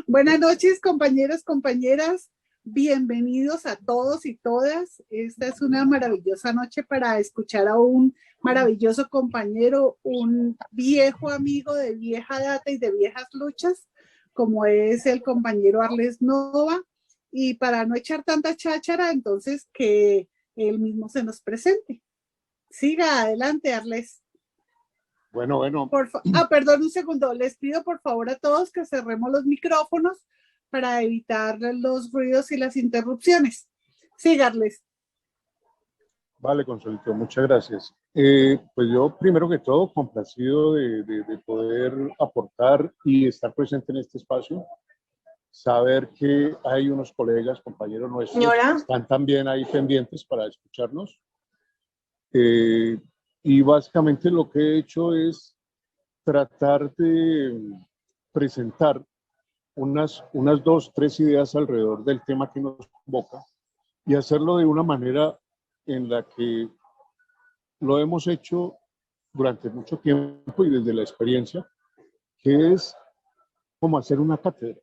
Buenas noches, compañeros, compañeras. Bienvenidos a todos y todas. Esta es una maravillosa noche para escuchar a un maravilloso compañero, un viejo amigo de vieja data y de viejas luchas, como es el compañero Arles Nova. Y para no echar tanta cháchara, entonces que él mismo se nos presente. Siga adelante, Arles. Bueno. Perdón un segundo. Les pido por favor a todos que cerremos los micrófonos para evitar los ruidos y las interrupciones. Síganles. Vale, Consuelito, muchas gracias. Pues yo, primero que todo, complacido de poder aportar y estar presente en este espacio. Saber que hay unos colegas, compañeros nuestros, que están también ahí pendientes para escucharnos. Y básicamente lo que he hecho es tratar de presentar unas 2-3 ideas alrededor del tema que nos convoca y hacerlo de una manera en la que lo hemos hecho durante mucho tiempo y desde la experiencia, que es como hacer una cátedra.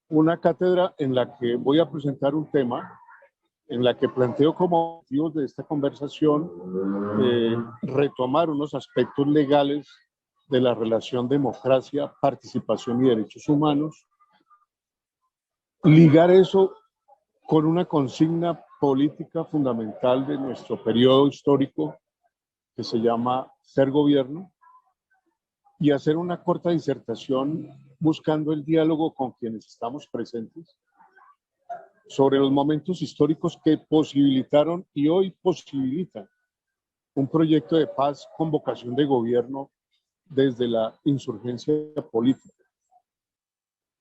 Una cátedra en la que voy a presentar un tema, en la que planteo como objetivos de esta conversación retomar unos aspectos legales de la relación democracia, participación y derechos humanos, ligar eso con una consigna política fundamental de nuestro periodo histórico que se llama ser gobierno, y hacer una corta disertación buscando el diálogo con quienes estamos presentes sobre los momentos históricos que posibilitaron y hoy posibilitan un proyecto de paz con vocación de gobierno desde la insurgencia política.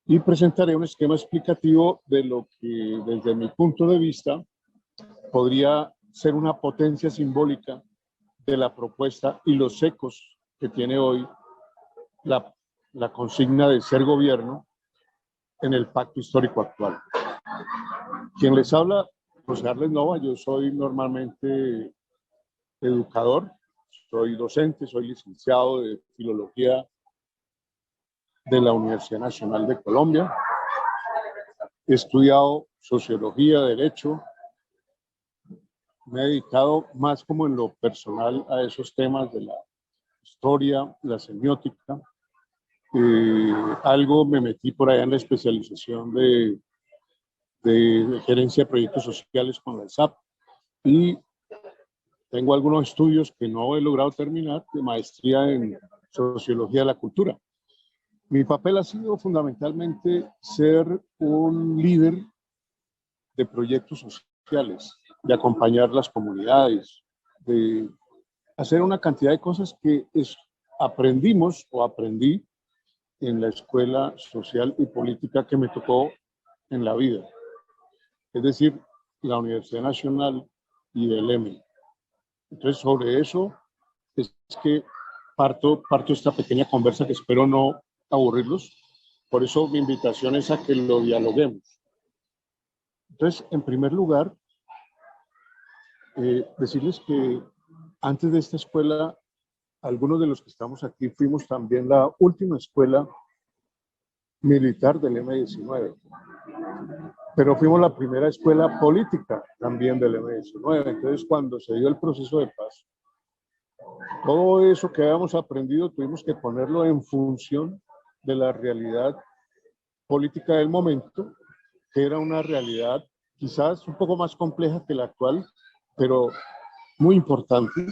Y presentaré un esquema explicativo de lo que, desde mi punto de vista, podría ser una potencia simbólica de la propuesta y los ecos que tiene hoy la consigna de ser gobierno en el pacto histórico actual. Quien les habla, José Arles Nova. Yo soy normalmente educador, soy docente, soy licenciado de Filología de la Universidad Nacional de Colombia. He estudiado Sociología, Derecho. Me he dedicado más como en lo personal a esos temas de la historia, la semiótica. Algo me metí por allá en la especialización de gerencia de proyectos sociales con la SAP, y tengo algunos estudios que no he logrado terminar de maestría en sociología de la cultura. Mi papel ha sido fundamentalmente ser un líder de proyectos sociales, de acompañar las comunidades, de hacer una cantidad de cosas que aprendimos o aprendí en la escuela social y política que me tocó en la vida. Es decir, la Universidad Nacional y del EMI. Entonces, sobre eso es que parto esta pequeña conversa, que espero no aburrirlos. Por eso mi invitación es a que lo dialoguemos. Entonces, en primer lugar, decirles que antes de esta escuela, algunos de los que estamos aquí fuimos también la última escuela militar del M-19. Pero fuimos la primera escuela política también del M-19. Entonces, cuando se dio el proceso de paz, todo eso que habíamos aprendido tuvimos que ponerlo en función de la realidad política del momento, que era una realidad quizás un poco más compleja que la actual, pero muy importante,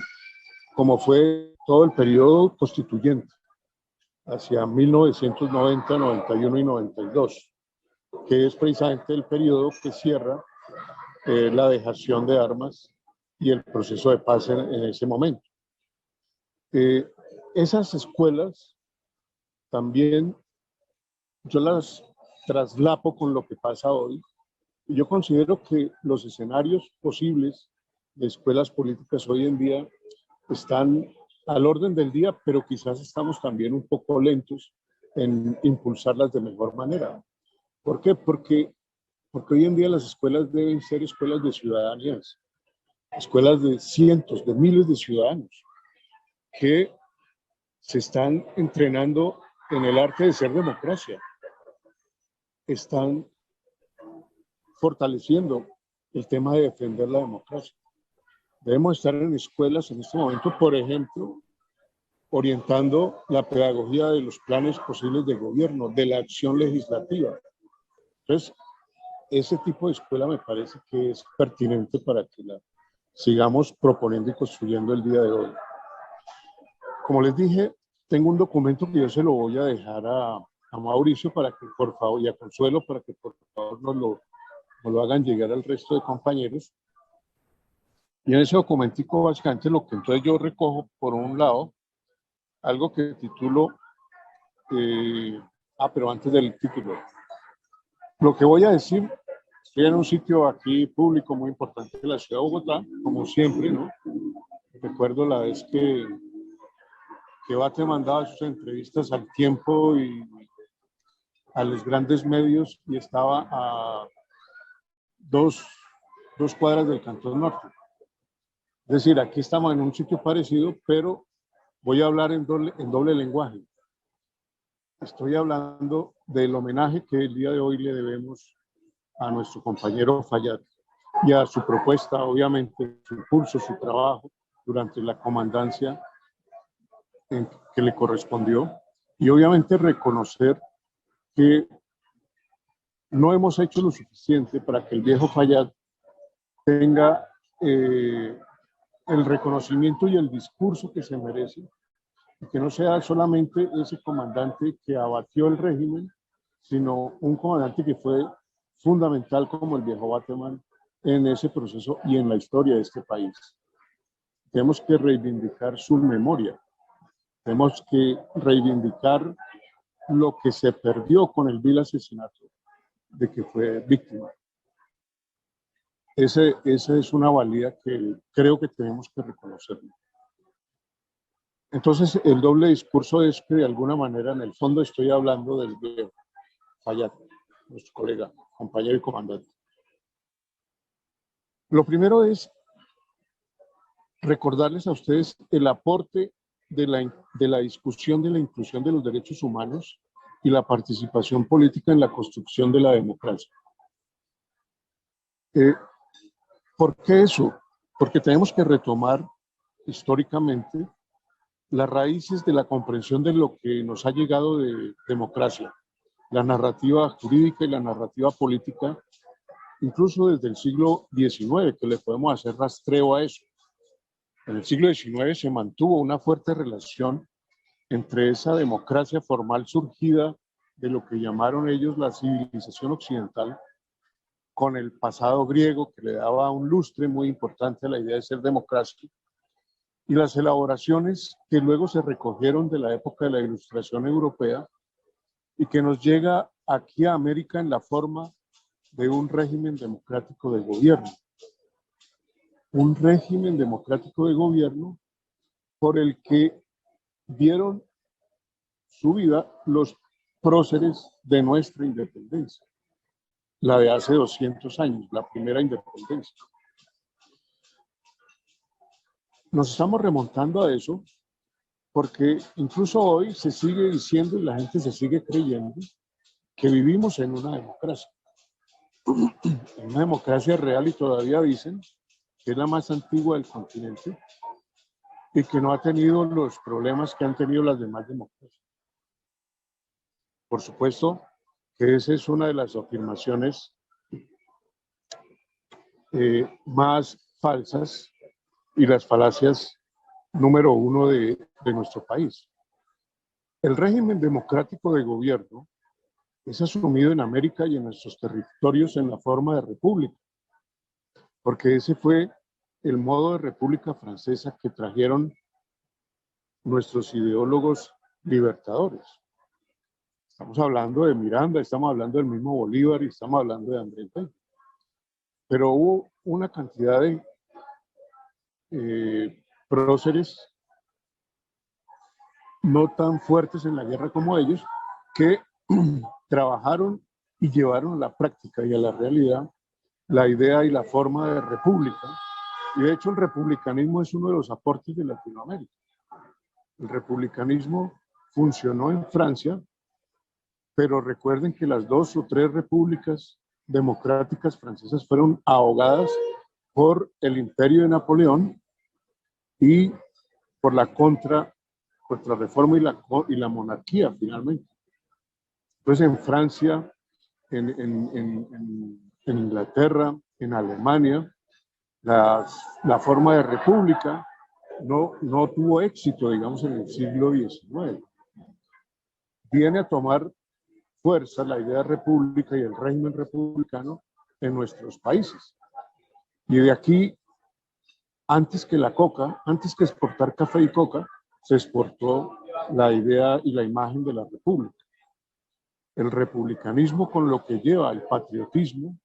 como fue todo el periodo constituyente, hacia 1990, 91 y 92, que es precisamente el periodo que cierra la dejación de armas y el proceso de paz en ese momento. Esas escuelas también yo las traslapo con lo que pasa hoy, y yo considero que los escenarios posibles de escuelas políticas hoy en día están al orden del día, pero quizás estamos también un poco lentos en impulsarlas de mejor manera. ¿Por qué? Porque hoy en día las escuelas deben ser escuelas de ciudadanías, escuelas de cientos, de miles de ciudadanos que se están entrenando en el arte de ser democracia están fortaleciendo el tema de defender la democracia. Debemos estar en escuelas en este momento, por ejemplo, orientando la pedagogía de los planes posibles de gobierno, de la acción legislativa. Entonces, ese tipo de escuela me parece que es pertinente para que la sigamos proponiendo y construyendo el día de hoy. Como les dije, tengo un documento que yo se lo voy a dejar a Mauricio para que por favor, y a Consuelo para que por favor nos lo hagan llegar al resto de compañeros. Y en ese documentico básicamente lo que entonces yo recojo por un lado, algo que titulo, pero antes del título, lo que voy a decir, estoy en un sitio aquí público muy importante de la ciudad de Bogotá, como siempre, ¿no? Recuerdo la vez que Bate mandaba sus entrevistas al Tiempo y a los grandes medios y estaba a dos cuadras del Cantón Norte. Es decir, aquí estamos en un sitio parecido, pero voy a hablar en doble lenguaje. Estoy hablando del homenaje que el día de hoy le debemos a nuestro compañero Fayad y a su propuesta, obviamente, su impulso, su trabajo durante la comandancia que le correspondió, y obviamente reconocer que no hemos hecho lo suficiente para que el viejo Fayad tenga el reconocimiento y el discurso que se merece, y que no sea solamente ese comandante que abatió el régimen, sino un comandante que fue fundamental como el viejo Bateman en ese proceso y en la historia de este país. Tenemos que reivindicar su memoria, tenemos que reivindicar lo que se perdió con el vil asesinato de que fue víctima. Esa es una valía que creo que tenemos que reconocerlo. Entonces, el doble discurso es que de alguna manera, en el fondo, estoy hablando del viejo Fayad, nuestro colega, compañero y comandante. Lo primero es recordarles a ustedes el aporte de la discusión de la inclusión de los derechos humanos y la participación política en la construcción de la democracia. ¿Por qué eso? Porque tenemos que retomar históricamente las raíces de la comprensión de lo que nos ha llegado de democracia, la narrativa jurídica y la narrativa política, incluso desde el siglo XIX, que le podemos hacer rastreo a eso. En el siglo XIX se mantuvo una fuerte relación entre esa democracia formal surgida de lo que llamaron ellos la civilización occidental, con el pasado griego que le daba un lustre muy importante a la idea de ser democracia, y las elaboraciones que luego se recogieron de la época de la Ilustración europea y que nos llega aquí a América en la forma de un régimen democrático de gobierno. Un régimen democrático de gobierno por el que dieron su vida los próceres de nuestra independencia, la de hace 200 años, la primera independencia. Nos estamos remontando a eso porque incluso hoy se sigue diciendo y la gente se sigue creyendo que vivimos en una democracia. En una democracia real, y todavía dicen que es la más antigua del continente y que no ha tenido los problemas que han tenido las demás democracias. Por supuesto que esa es una de las afirmaciones más falsas y las falacias número uno de nuestro país. El régimen democrático de gobierno es asumido en América y en nuestros territorios en la forma de república, porque ese fue el modo de república francesa que trajeron nuestros ideólogos libertadores. Estamos hablando de Miranda, estamos hablando del mismo Bolívar y estamos hablando de Andrés Bello. Pero hubo una cantidad de próceres no tan fuertes en la guerra como ellos, que trabajaron y llevaron a la práctica y a la realidad la idea y la forma de república. Y de hecho el republicanismo es uno de los aportes de Latinoamérica. El republicanismo funcionó en Francia, pero recuerden que las 2 o 3 repúblicas democráticas francesas fueron ahogadas por el imperio de Napoleón y por la contrarreforma y la monarquía, finalmente. Entonces, en Francia, en Inglaterra, en Alemania, la forma de república no tuvo éxito, digamos, en el siglo XIX. Viene a tomar fuerza la idea de república y el régimen republicano en nuestros países. Y de aquí, antes que exportar café y coca, se exportó la idea y la imagen de la república. El republicanismo con lo que lleva el patriotismo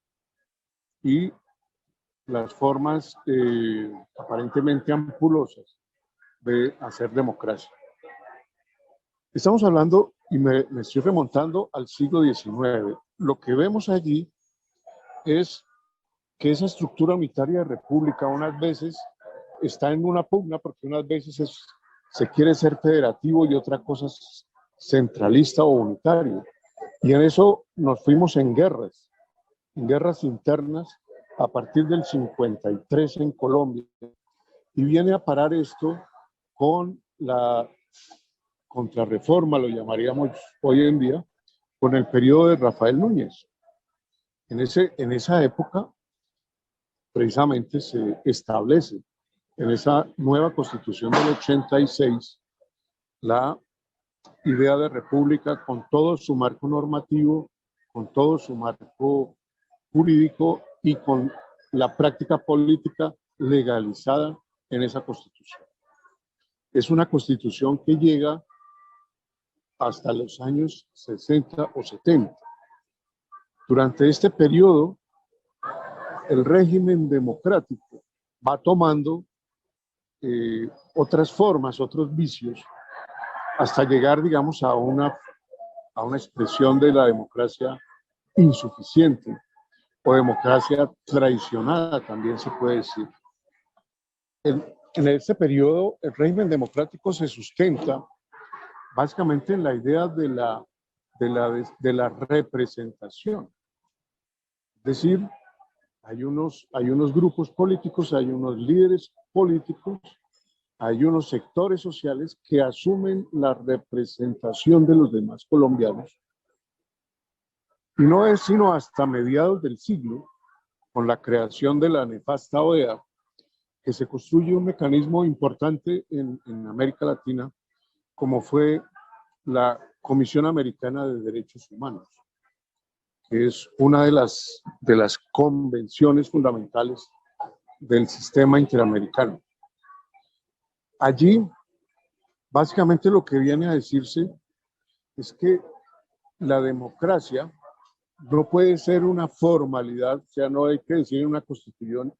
y las formas aparentemente ampulosas de hacer democracia. Estamos hablando, y me estoy remontando al siglo XIX. Lo que vemos allí es que esa estructura unitaria de república unas veces está en una pugna, porque unas veces se quiere ser federativo y otra cosa es centralista o unitario. Y en eso nos fuimos en guerras internas a partir del 53 en Colombia. Y viene a parar esto con la contrarreforma, lo llamaríamos hoy en día, con el periodo de Rafael Núñez. En esa época, precisamente, se establece en esa nueva constitución del 86 la idea de república con todo su marco normativo, con todo su marco jurídico y con la práctica política legalizada en esa constitución. Es una constitución que llega hasta los años 60 o 70. Durante este periodo, el régimen democrático va tomando otras formas, otros vicios, hasta llegar, digamos, a una expresión de la democracia insuficiente o democracia traicionada, también se puede decir. En este periodo, el régimen democrático se sustenta básicamente en la idea de la representación. Es decir, hay unos grupos políticos, hay unos líderes políticos, hay unos sectores sociales que asumen la representación de los demás colombianos. Y no es sino hasta mediados del siglo, con la creación de la nefasta OEA, que se construye un mecanismo importante en América Latina, como fue la Comisión Americana de Derechos Humanos, que es una de las convenciones fundamentales del sistema interamericano. Allí, básicamente lo que viene a decirse es que la democracia no puede ser una formalidad, o sea, no hay que decir en una constitución,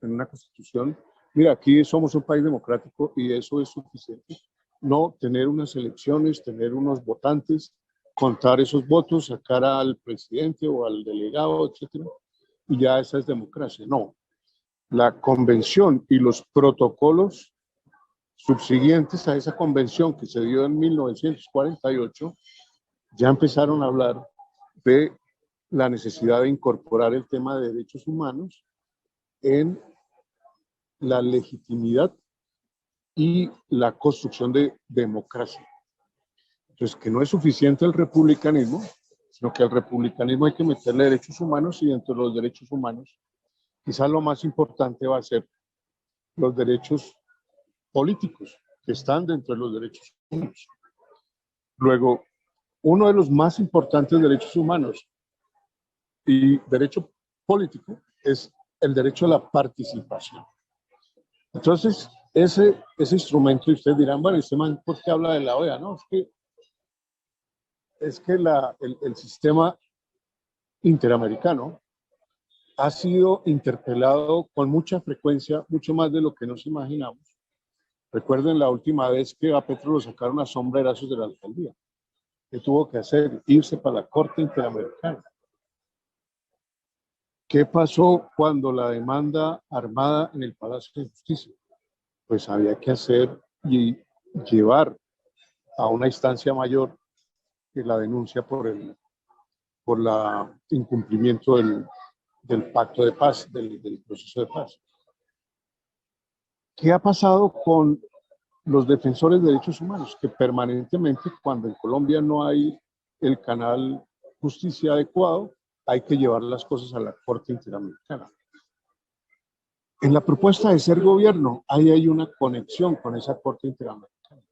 mira, aquí somos un país democrático y eso es suficiente. No, tener unas elecciones, tener unos votantes, contar esos votos, sacar al presidente o al delegado, etcétera, y ya esa es democracia. No, la convención y los protocolos subsiguientes a esa convención que se dio en 1948 ya empezaron a hablar de la necesidad de incorporar el tema de derechos humanos en la legitimidad y la construcción de democracia. Entonces, que no es suficiente el republicanismo, sino que al republicanismo hay que meterle derechos humanos, y dentro de los derechos humanos, quizás lo más importante va a ser los derechos políticos, que están dentro de los derechos humanos. Luego, uno de los más importantes derechos humanos y derecho político es el derecho a la participación. Entonces, ese instrumento, y ustedes dirán, bueno, ¿este man por qué habla de la OEA? No, es que el sistema interamericano ha sido interpelado con mucha frecuencia, mucho más de lo que nos imaginamos. Recuerden la última vez que a Petro lo sacaron a sombrerazos de la alcaldía. ¿Qué tuvo que hacer? Irse para la Corte Interamericana. ¿Qué pasó cuando la demanda armada en el Palacio de Justicia? Pues había que hacer y llevar a una instancia mayor la denuncia por el incumplimiento del pacto de paz, del proceso de paz. ¿Qué ha pasado con los defensores de derechos humanos? Que permanentemente, cuando en Colombia no hay el canal justicia adecuado, hay que llevar las cosas a la Corte Interamericana. En la propuesta de ser gobierno, ahí hay una conexión con esa Corte Interamericana.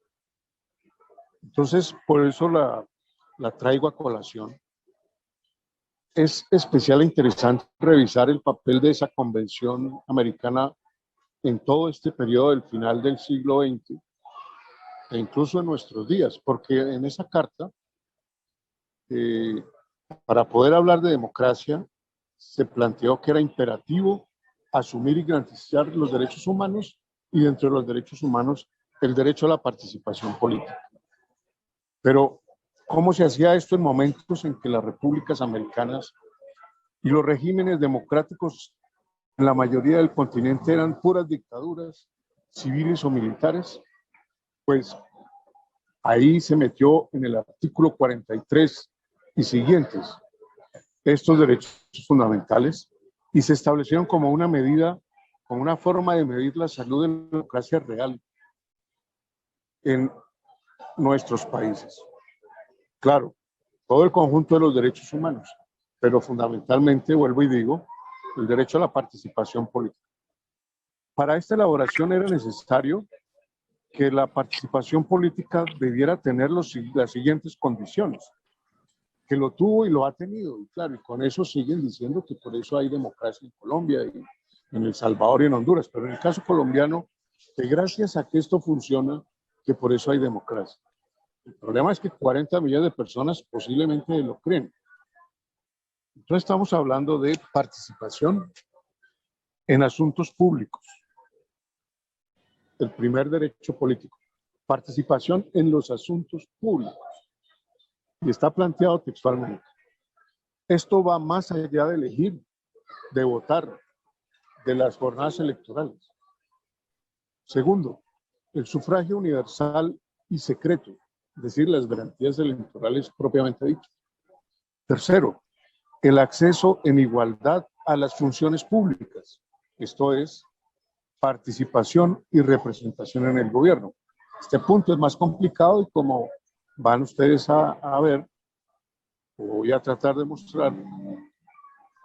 Entonces, por eso la traigo a colación. Es especial e interesante revisar el papel de esa convención americana en todo este periodo del final del siglo XX e incluso en nuestros días, porque en esa carta, para poder hablar de democracia, se planteó que era imperativo asumir y garantizar los derechos humanos y dentro de los derechos humanos el derecho a la participación política. Pero, ¿cómo se hacía esto en momentos en que las repúblicas americanas y los regímenes democráticos en la mayoría del continente eran puras dictaduras civiles o militares? Pues ahí se metió en el artículo 43 y siguientes estos derechos fundamentales y se establecieron como una medida, como una forma de medir la salud de la democracia real en nuestros países. Claro, todo el conjunto de los derechos humanos, pero fundamentalmente, vuelvo y digo, el derecho a la participación política. Para esta elaboración era necesario que la participación política debiera tener las siguientes condiciones, que lo tuvo y lo ha tenido, y claro, y con eso siguen diciendo que por eso hay democracia en Colombia, y en El Salvador y en Honduras, pero en el caso colombiano, que gracias a que esto funciona, que por eso hay democracia. El problema es que 40 millones de personas posiblemente lo creen. Entonces estamos hablando de participación en asuntos públicos. El primer derecho político, participación en los asuntos públicos. Y está planteado textualmente. Esto va más allá de elegir, de votar, de las jornadas electorales. Segundo, el sufragio universal y secreto, es decir, las garantías electorales propiamente dichas. Tercero, el acceso en igualdad a las funciones públicas, esto es, participación y representación en el gobierno. Este punto es más complicado y como van ustedes a ver, o voy a tratar de mostrar,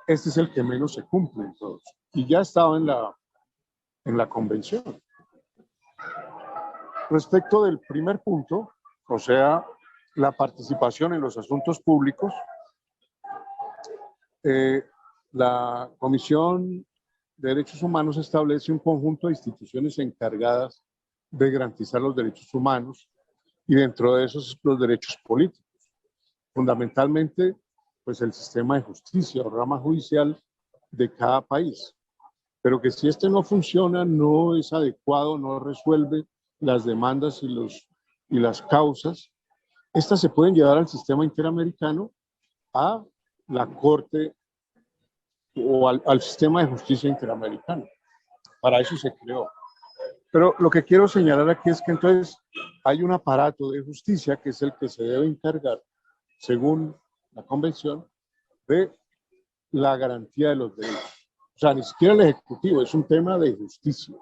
este es el que menos se cumple en todos. Y ya estaba en la convención. Respecto del primer punto, o sea, la participación en los asuntos públicos, la Comisión de Derechos Humanos establece un conjunto de instituciones encargadas de garantizar los derechos humanos y dentro de esos los derechos políticos. Fundamentalmente, pues el sistema de justicia o rama judicial de cada país. Pero que si este no funciona, no es adecuado, no resuelve las demandas y las causas, estas se pueden llevar al sistema interamericano, a la Corte o al sistema de justicia interamericano. Para eso se creó. Pero lo que quiero señalar aquí es que entonces hay un aparato de justicia que es el que se debe encargar, según la Convención, de la garantía de los derechos. O sea, ni siquiera el Ejecutivo, es un tema de justicia.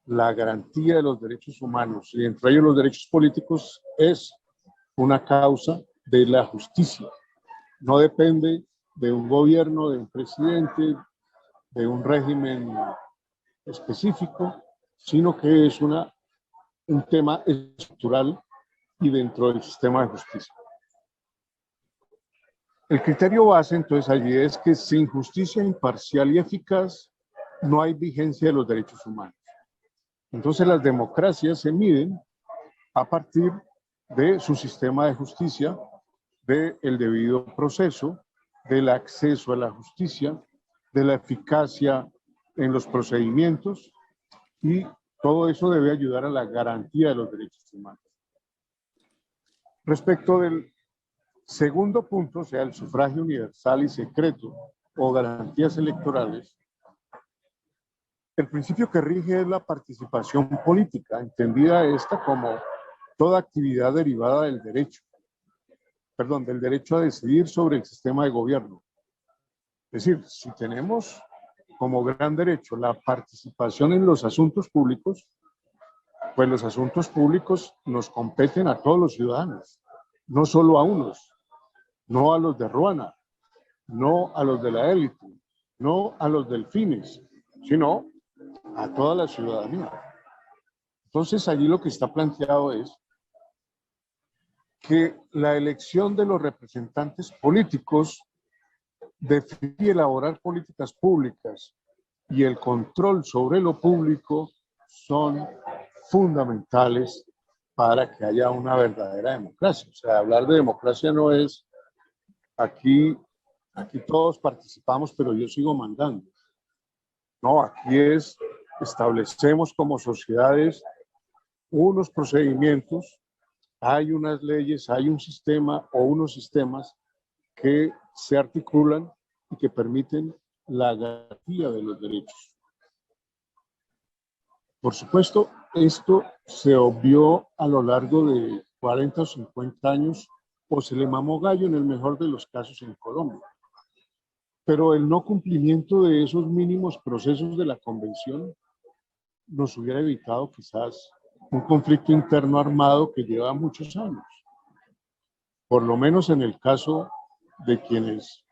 La garantía de los derechos humanos, y entre ellos los derechos políticos, es una causa de la justicia. No depende de un gobierno, de un presidente, de un régimen específico, sino que es un tema estructural y dentro del sistema de justicia. El criterio base entonces allí es que sin justicia imparcial y eficaz no hay vigencia de los derechos humanos. Entonces las democracias se miden a partir de su sistema de justicia, del debido proceso, del acceso a la justicia, de la eficacia en los procedimientos, y todo eso debe ayudar a la garantía de los derechos humanos. Respecto del segundo punto, o sea, el sufragio universal y secreto o garantías electorales, el principio que rige es la participación política, entendida esta como toda actividad derivada del derecho, del derecho a decidir sobre el sistema de gobierno. Es decir, si tenemos como gran derecho la participación en los asuntos públicos, pues los asuntos públicos nos competen a todos los ciudadanos, no solo a unos, no a los de Ruana, no a los de la élite, no a los delfines, sino a toda la ciudadanía. Entonces, allí lo que está planteado es que la elección de los representantes políticos, definir y elaborar políticas públicas y el control sobre lo público son fundamentales para que haya una verdadera democracia. O sea, hablar de democracia no es aquí todos participamos, pero yo sigo mandando. No, aquí es establecemos como sociedades unos procedimientos, hay unas leyes, hay un sistema o unos sistemas que se articulan y que permiten la garantía de los derechos. Por supuesto, esto se obvió a lo largo de 40 o 50 años, o se le mamó gallo en el mejor de los casos en Colombia. Pero el no cumplimiento de esos mínimos procesos de la Convención nos hubiera evitado quizás un conflicto interno armado que lleva muchos años. Por lo menos en el caso de quienes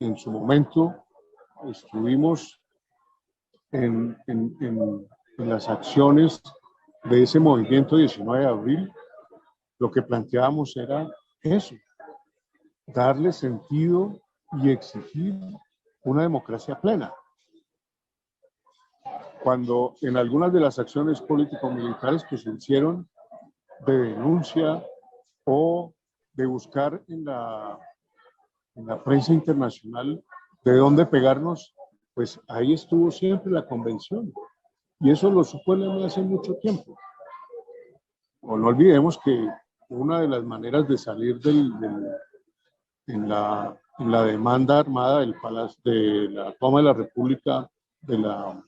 en su momento estuvimos en las acciones de ese movimiento 19 de abril, lo que planteábamos era eso, darle sentido y exigir una democracia plena. Cuando en algunas de las acciones político-militares que se hicieron de denuncia o de buscar en la prensa internacional de dónde pegarnos, pues ahí estuvo siempre la convención. Y eso lo supo el EME hace mucho tiempo. O no olvidemos que una de las maneras de salir en la demanda armada del Palacio, de la toma de la República, de la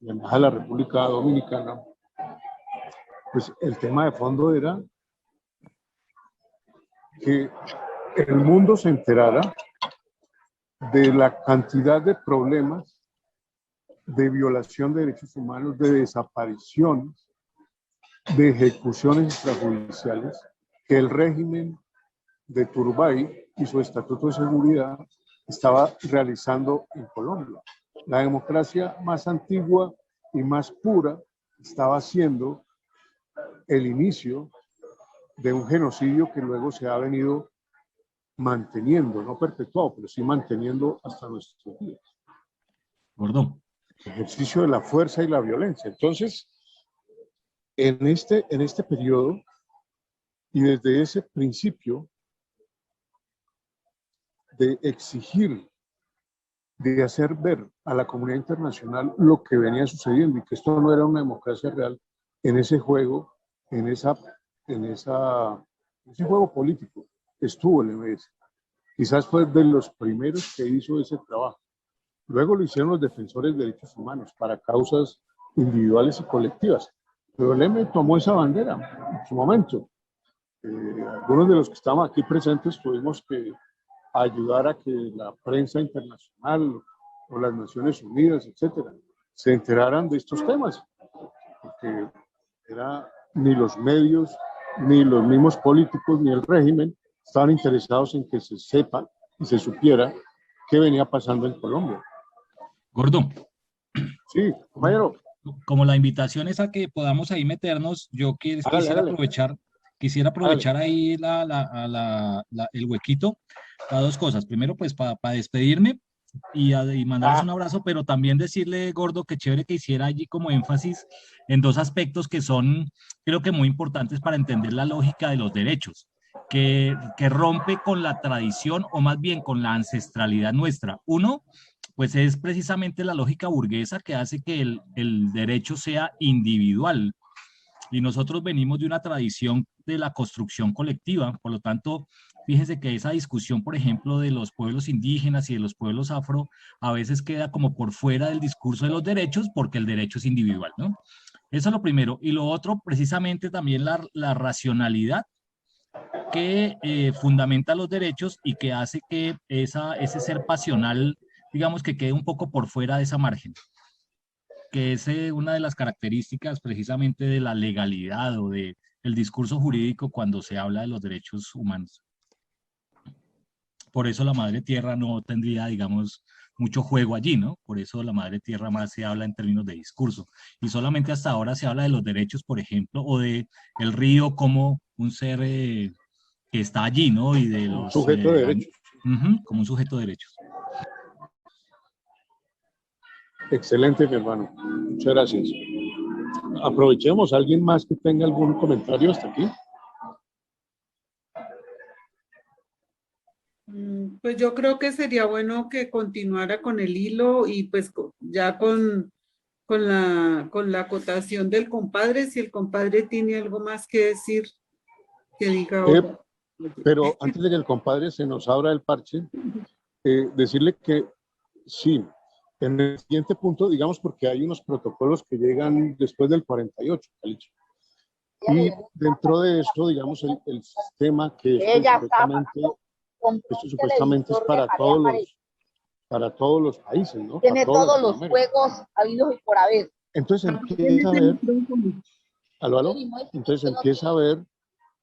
Embajada de la República Dominicana, pues el tema de fondo era que el mundo se enterara de la cantidad de problemas de violación de derechos humanos, de desapariciones, de ejecuciones extrajudiciales que el régimen de Turbay y su Estatuto de Seguridad estaba realizando en Colombia. La democracia más antigua y más pura estaba siendo el inicio de un genocidio que luego se ha venido manteniendo, no perpetuado, pero sí manteniendo hasta nuestros días. Gordo. Ejercicio de la fuerza y la violencia. Entonces, en este periodo y desde ese principio de exigir, de hacer ver a la comunidad internacional lo que venía sucediendo y que esto no era una democracia real, en ese juego, en ese juego político estuvo el MS. Quizás fue de los primeros que hizo ese trabajo. Luego lo hicieron los defensores de derechos humanos para causas individuales y colectivas. Pero el M tomó esa bandera en su momento. Algunos de los que estamos aquí presentes tuvimos que ayudar a que la prensa internacional o las Naciones Unidas, etcétera, se enteraran de estos temas. Porque ni los medios, ni los mismos políticos, ni el régimen estaban interesados en que se sepa y se supiera qué venía pasando en Colombia. Gordo. Sí, compañero. Como la invitación es a que podamos ahí meternos, yo quisiera aprovechar ahí el huequito para dos cosas. Primero, pues para despedirme y mandarles un abrazo, pero también decirle, Gordo, que chévere que hiciera allí como énfasis en dos aspectos que son, creo que muy importantes para entender la lógica de los derechos, que rompe con la tradición o más bien con la ancestralidad nuestra. Uno, pues es precisamente la lógica burguesa que hace que el derecho sea individual. Y nosotros venimos de una tradición de la construcción colectiva, por lo tanto, fíjense que esa discusión, por ejemplo, de los pueblos indígenas y de los pueblos afro, a veces queda como por fuera del discurso de los derechos porque el derecho es individual, ¿no? Eso es lo primero. Y lo otro, precisamente también la racionalidad que fundamenta los derechos y que hace que ese ser pasional, digamos, que quede un poco por fuera de esa margen, que es una de las características precisamente de la legalidad o de el discurso jurídico cuando se habla de los derechos humanos. Por eso la madre tierra no tendría, digamos, mucho juego allí, ¿no? Por eso la madre tierra más se habla en términos de discurso. Y solamente hasta ahora se habla de los derechos, por ejemplo, o de el río como un ser que está allí, ¿no? Y de Un los... sujeto de derechos. Como un sujeto de derechos. Excelente, mi hermano. Muchas gracias. Aprovechemos. ¿Alguien más que tenga algún comentario hasta aquí? Pues yo creo que sería bueno que continuara con el hilo y pues ya con la acotación del compadre, si el compadre tiene algo más que decir, que diga ahora. Pero antes de que el compadre se nos abra el parche, decirle que sí, en el siguiente punto, digamos, porque hay unos protocolos que llegan después del 48, Calicho. Y dentro de eso, digamos, el sistema que esto supuestamente es para todos los países, ¿no? Tiene todos los juegos habidos y por haber. Entonces empieza a ver, ¿aló? Entonces empieza a ver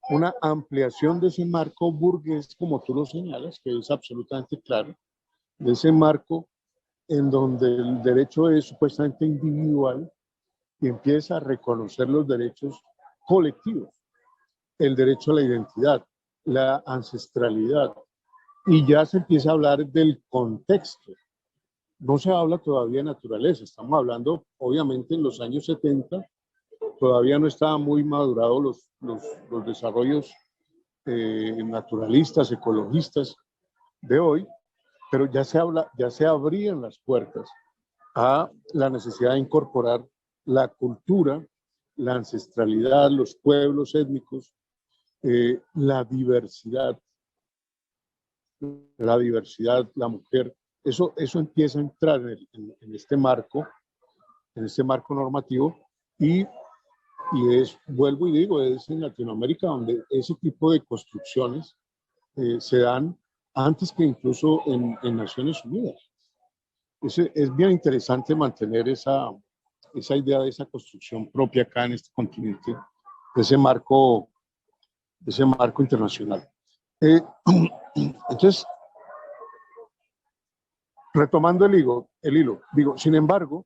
una ampliación de ese marco burgués, como tú lo señalas, que es absolutamente claro, de ese marco en donde el derecho es supuestamente individual y empieza a reconocer los derechos colectivos, el derecho a la identidad, la ancestralidad, y ya se empieza a hablar del contexto. No se habla todavía de naturaleza, estamos hablando, obviamente, en los años 70, todavía no estaban muy madurados los desarrollos naturalistas, ecologistas de hoy, pero ya se abrían las puertas a la necesidad de incorporar la cultura, la ancestralidad, los pueblos étnicos, la diversidad, la mujer. Eso empieza a entrar en este marco normativo y vuelvo y digo, es en Latinoamérica donde ese tipo de construcciones se dan antes que incluso en Naciones Unidas. Es bien interesante mantener esa idea de esa construcción propia acá en este continente, de ese marco internacional. Entonces, retomando el hilo, digo, sin embargo,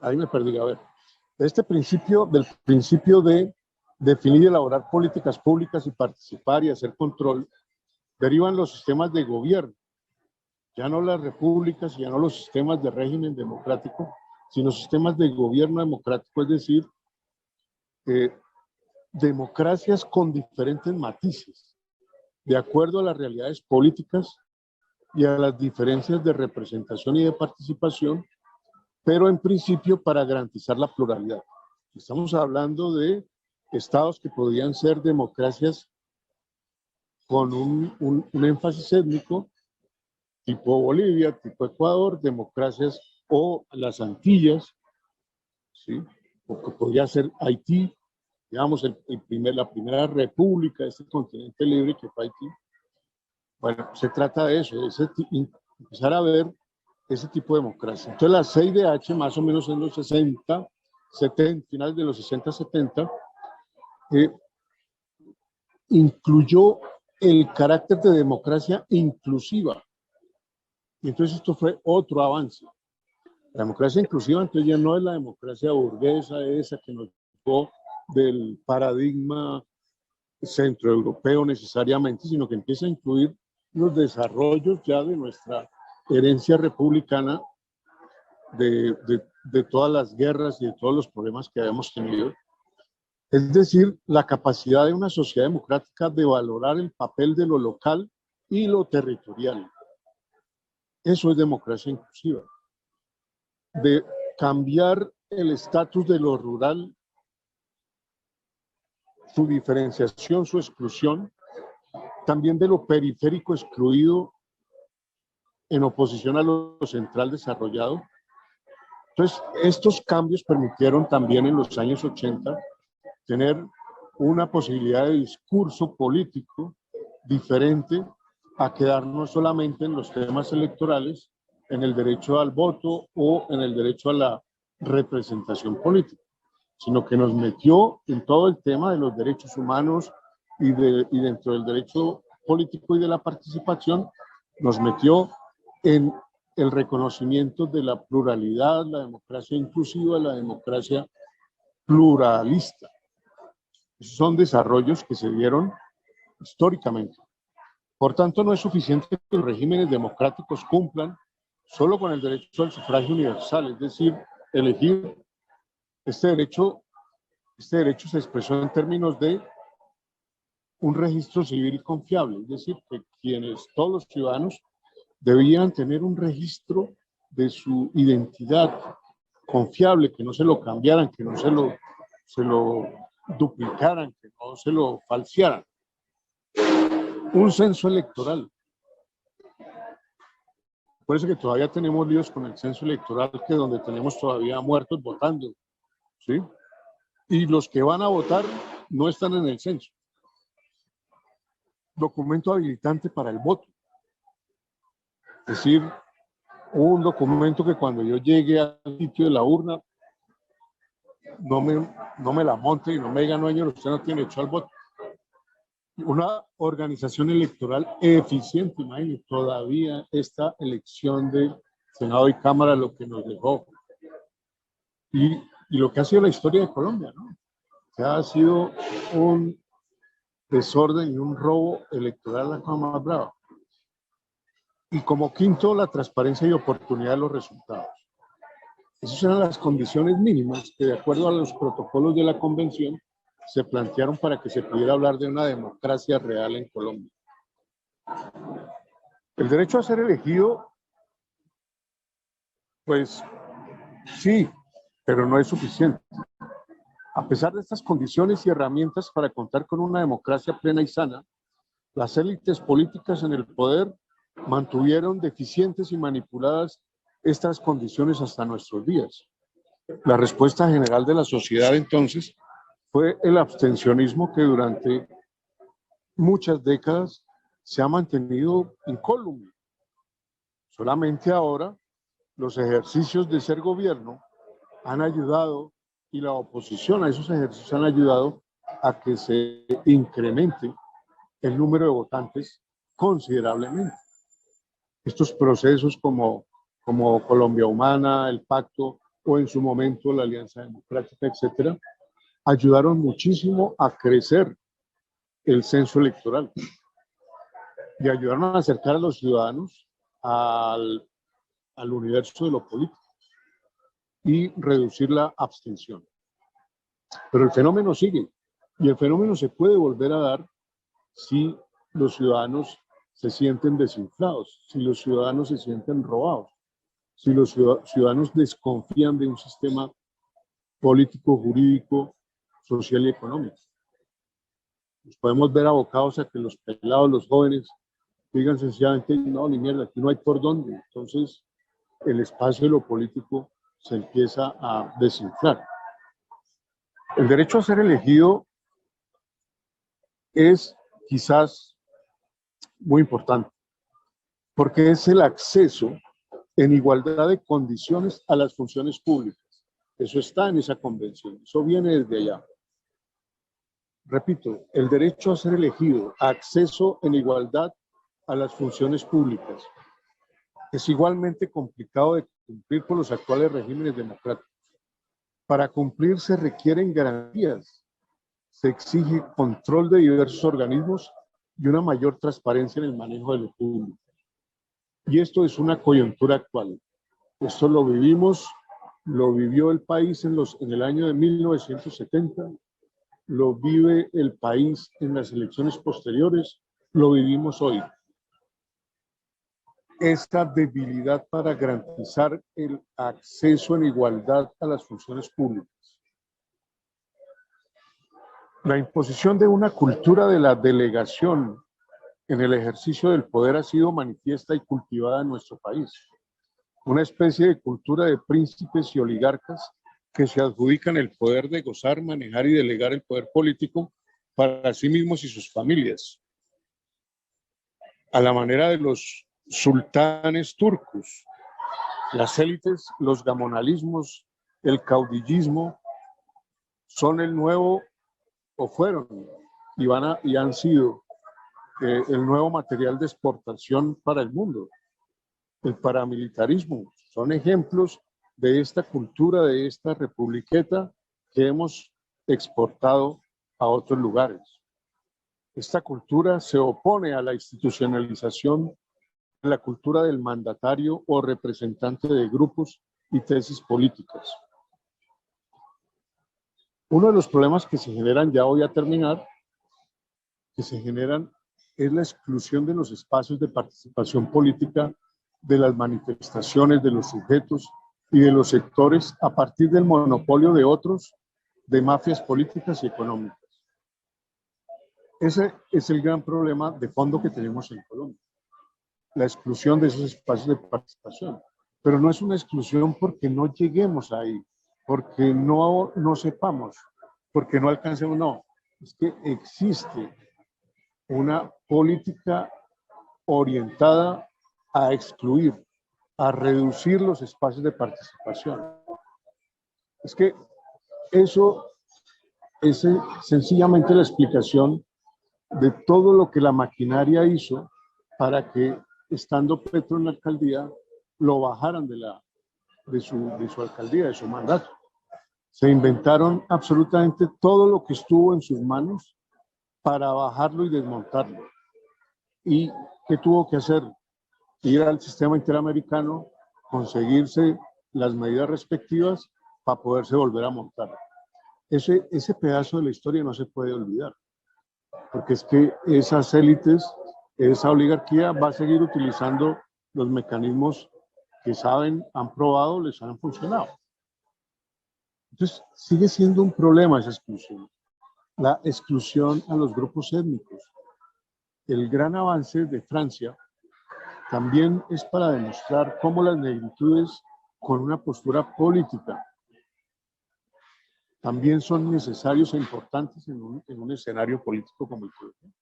ahí me perdí, a ver, del principio de definir y elaborar políticas públicas y participar y hacer control, derivan los sistemas de gobierno, ya no las repúblicas, ya no los sistemas de régimen democrático, sino sistemas de gobierno democrático, es decir, democracias con diferentes matices, de acuerdo a las realidades políticas y a las diferencias de representación y de participación, pero en principio para garantizar la pluralidad. Estamos hablando de estados que podrían ser democracias con un énfasis étnico, tipo Bolivia, tipo Ecuador, democracias o las Antillas, ¿sí? O que podría ser Haití, digamos, la primera república de este continente libre que fue Haití. Bueno, se trata de eso, empezar a ver ese tipo de democracia. Entonces la CIDH, más o menos en los 60, 70, finales de los 60, 70, incluyó el carácter de democracia inclusiva. Y entonces esto fue otro avance. La democracia inclusiva entonces ya no es la democracia burguesa esa que nos llevó del paradigma centroeuropeo necesariamente, sino que empieza a incluir los desarrollos ya de nuestra herencia republicana, de todas las guerras y de todos los problemas que habíamos tenido. Es decir, la capacidad de una sociedad democrática de valorar el papel de lo local y lo territorial. Eso es democracia inclusiva. De cambiar el estatus de lo rural, su diferenciación, su exclusión, también de lo periférico excluido en oposición a lo central desarrollado. Entonces, estos cambios permitieron también en los años 80 tener una posibilidad de discurso político diferente a quedarnos solamente en los temas electorales, en el derecho al voto o en el derecho a la representación política, sino que nos metió en todo el tema de los derechos humanos y dentro del derecho político y de la participación, nos metió en el reconocimiento de la pluralidad, la democracia inclusiva, la democracia pluralista. Esos son desarrollos que se dieron históricamente. Por tanto, no es suficiente que los regímenes democráticos cumplan solo con el derecho al sufragio universal, es decir, elegir. Este derecho se expresó en términos de un registro civil confiable, es decir, que todos los ciudadanos debían tener un registro de su identidad confiable, que no se lo cambiaran, que no se lo duplicaran, que no se lo falsearan. Un censo electoral. Por eso que todavía tenemos líos con el censo electoral, que donde tenemos todavía muertos votando, ¿sí? Y los que van a votar no están en el censo. Documento habilitante para el voto. Es decir, un documento que cuando yo llegue al sitio de la urna, no me la monte y no me diga, no, señor, usted no tiene derecho al voto. Una organización electoral eficiente, imagínense, todavía esta elección de Senado y Cámara lo que nos dejó. Y lo que ha sido la historia de Colombia, ¿no? Que ha sido un desorden y un robo electoral la cosa más brava. Y como quinto, la transparencia y oportunidad de los resultados. Esas eran las condiciones mínimas que, de acuerdo a los protocolos de la convención, se plantearon para que se pudiera hablar de una democracia real en Colombia. El derecho a ser elegido, pues sí, pero no es suficiente. A pesar de estas condiciones y herramientas para contar con una democracia plena y sana, las élites políticas en el poder mantuvieron deficientes y manipuladas estas condiciones hasta nuestros días. La respuesta general de la sociedad entonces fue el abstencionismo, que durante muchas décadas se ha mantenido incólume. Solamente ahora los ejercicios de ser gobierno han ayudado, y la oposición a esos ejercicios han ayudado a que se incremente el número de votantes considerablemente. Estos procesos como Colombia Humana, el Pacto o en su momento la Alianza Democrática, etcétera, ayudaron muchísimo a crecer el censo electoral y ayudaron a acercar a los ciudadanos al universo de lo político y reducir la abstención. Pero el fenómeno sigue, y el fenómeno se puede volver a dar si los ciudadanos se sienten desinflados, si los ciudadanos se sienten robados, si los ciudadanos desconfían de un sistema político, jurídico, social y económico. Nos podemos ver abocados a que los pelados, los jóvenes, digan sencillamente, no, ni mierda, aquí no hay por dónde. Entonces, el espacio de lo político se empieza a desinflar. El derecho a ser elegido es quizás muy importante, porque es el acceso en igualdad de condiciones a las funciones públicas. Eso está en esa convención, eso viene desde allá. Repito, el derecho a ser elegido, acceso en igualdad a las funciones públicas, es igualmente complicado de cumplir por los actuales regímenes democráticos. Para cumplir se requieren garantías, se exige control de diversos organismos y una mayor transparencia en el manejo de lo público. Y esto es una coyuntura actual. Esto lo vivimos, lo vivió el país en el año de 1970, lo vive el país en las elecciones posteriores, lo vivimos hoy. Esta debilidad para garantizar el acceso en igualdad a las funciones públicas. La imposición de una cultura de la delegación en el ejercicio del poder ha sido manifiesta y cultivada en nuestro país. Una especie de cultura de príncipes y oligarcas que se adjudican el poder de gozar, manejar y delegar el poder político para sí mismos y sus familias, a la manera de los sultanes turcos. Las élites, los gamonalismos, el caudillismo son el nuevo, o fueron, y han sido el nuevo material de exportación para el mundo. El paramilitarismo son ejemplos de esta cultura, de esta republiqueta que hemos exportado a otros lugares. Esta cultura se opone a la institucionalización de la cultura del mandatario o representante de grupos y tesis políticas. Uno de los problemas que se generan, ya voy a terminar, que se generan es la exclusión de los espacios de participación política, de las manifestaciones, de los sujetos y de los sectores a partir del monopolio de otros, de mafias políticas y económicas. Ese es el gran problema de fondo que tenemos en Colombia, la exclusión de esos espacios de participación. Pero no es una exclusión porque no lleguemos ahí, porque no sepamos, porque no alcancemos, no. Es que existe una política orientada a excluir, a reducir los espacios de participación. Es que eso es sencillamente la explicación de todo lo que la maquinaria hizo para que, estando Petro en la alcaldía, lo bajaran de su alcaldía, de su mandato. Se inventaron absolutamente todo lo que estuvo en sus manos para bajarlo y desmontarlo. ¿Y qué tuvo que hacer? Ir al sistema interamericano, conseguirse las medidas respectivas para poderse volver a montar. Ese pedazo de la historia no se puede olvidar, porque es que esas élites, esa oligarquía va a seguir utilizando los mecanismos que saben, han probado, les han funcionado. Entonces, sigue siendo un problema esa exclusión. La exclusión a los grupos étnicos. El gran avance de Francia también es para demostrar cómo las negritudes, con una postura política, también son necesarios e importantes en un escenario político como el colombiano.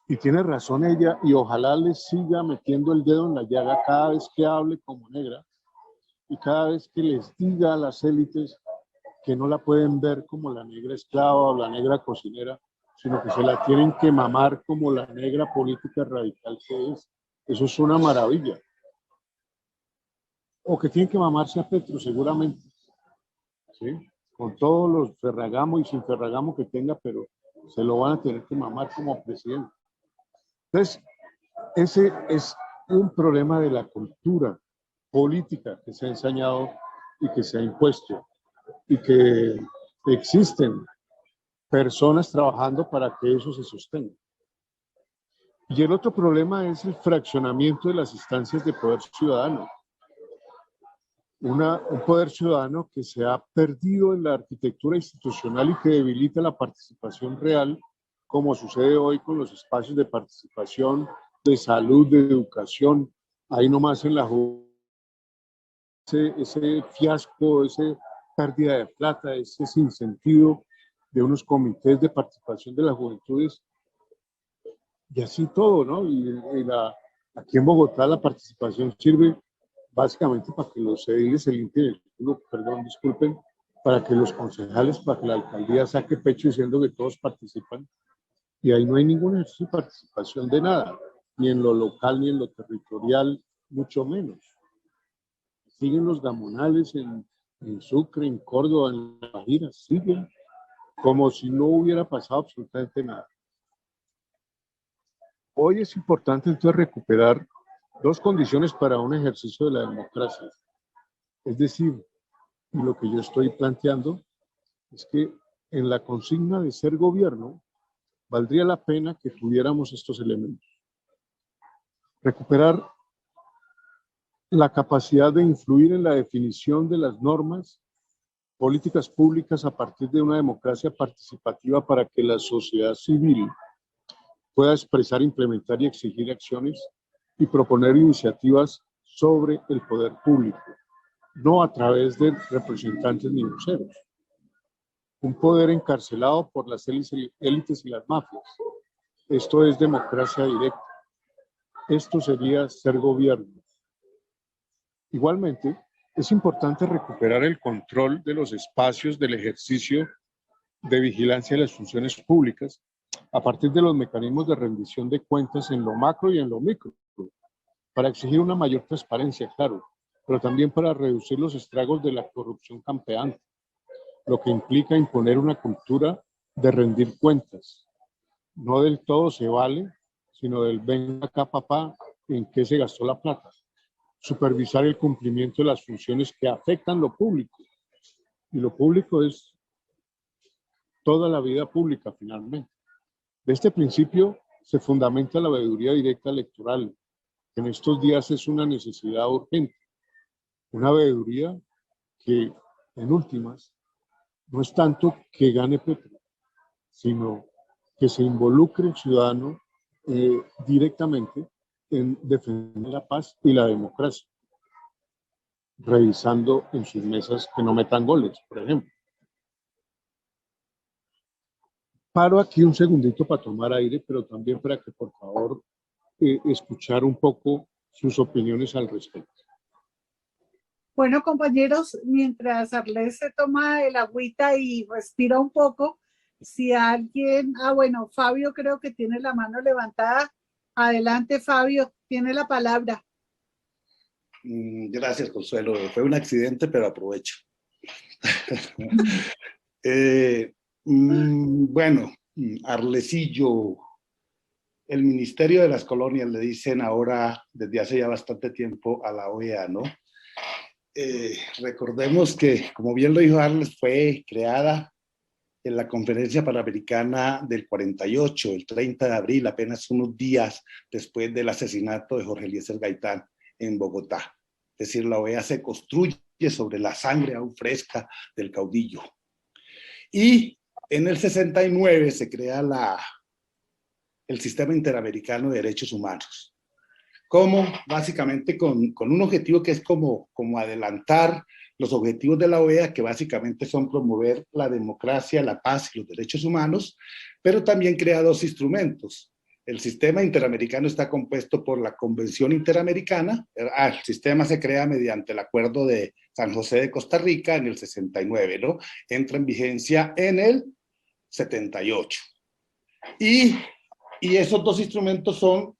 Y tiene razón ella, y ojalá les siga metiendo el dedo en la llaga cada vez que hable como negra y cada vez que les diga a las élites que no la pueden ver como la negra esclava o la negra cocinera, sino que se la tienen que mamar como la negra política radical que es. Eso es una maravilla. O que tienen que mamarse a Petro, seguramente, ¿sí? Con todos los Ferragamo y sin Ferragamo que tenga, pero se lo van a tener que mamar como presidente. Entonces, ese es un problema de la cultura política que se ha enseñado y que se ha impuesto, y que existen personas trabajando para que eso se sostenga. Y el otro problema es el fraccionamiento de las instancias de poder ciudadano. Un poder ciudadano que se ha perdido en la arquitectura institucional y que debilita la participación real, como sucede hoy con los espacios de participación, de salud, de educación. Ahí nomás en la ese fiasco, esa pérdida de plata, ese sinsentido de unos comités de participación de las juventudes, y así todo, ¿no? Aquí en Bogotá la participación sirve básicamente para que los ediles se limpien el culo, perdón, disculpen, para que los concejales, para que la alcaldía saque pecho diciendo que todos participan, y ahí no hay ningún ejercicio de participación de nada, ni en lo local, ni en lo territorial, mucho menos. Siguen los gamonales en Sucre, en Córdoba, en La Guajira, siguen como si no hubiera pasado absolutamente nada. Hoy es importante entonces recuperar dos condiciones para un ejercicio de la democracia. Es decir, y lo que yo estoy planteando es que en la consigna de ser gobierno valdría la pena que tuviéramos estos elementos. Recuperar la capacidad de influir en la definición de las normas, políticas públicas a partir de una democracia participativa para que la sociedad civil pueda expresar, implementar y exigir acciones y proponer iniciativas sobre el poder público, no a través de representantes ni voceros. un poder encarcelado por las élites y las mafias. Esto es democracia directa. Esto sería ser gobierno. Igualmente, es importante recuperar el control de los espacios del ejercicio de vigilancia de las funciones públicas a partir de los mecanismos de rendición de cuentas en lo macro y en lo micro, para exigir una mayor transparencia, claro, pero también para reducir los estragos de la corrupción campeante, lo que implica imponer una cultura de rendir cuentas. No del todo se vale, sino del venga acá papá, en qué se gastó la plata. Supervisar el cumplimiento de las funciones que afectan lo público. Y lo público es toda la vida pública, finalmente. De este principio se fundamenta la veeduría directa electoral, que en estos días es una necesidad urgente. Una veeduría que, en últimas, no es tanto que gane Petro, sino que se involucre el ciudadano directamente en defender la paz y la democracia, revisando en sus mesas que no metan goles, por ejemplo. Paro aquí un segundito para tomar aire, pero también para que, por favor, escuchar un poco sus opiniones al respecto. Bueno, compañeros, mientras Arles se toma el agüita y respira un poco, si alguien, bueno, Fabio creo que tiene la mano levantada. Adelante, Fabio, tiene la palabra. Gracias, Consuelo. Fue un accidente, pero aprovecho. Bueno, Arlesillo, el Ministerio de las Colonias le dicen ahora, desde hace ya bastante tiempo, a la OEA, ¿no? Recordemos que, como bien lo dijo Arles, fue creada en la Conferencia Panamericana del 48, el 30 de abril, apenas unos días después del asesinato de Jorge Eliezer Gaitán en Bogotá. Es decir, la OEA se construye sobre la sangre aún fresca del caudillo. Y en el 69 se crea el Sistema Interamericano de Derechos Humanos, básicamente con un objetivo que es como adelantar los objetivos de la OEA, que básicamente son promover la democracia, la paz y los derechos humanos, pero también crea dos instrumentos. El sistema interamericano está compuesto por la Convención Interamericana. El sistema se crea mediante el Acuerdo de San José de Costa Rica en el 69, ¿no? Entra en vigencia en el 78. Y esos dos instrumentos son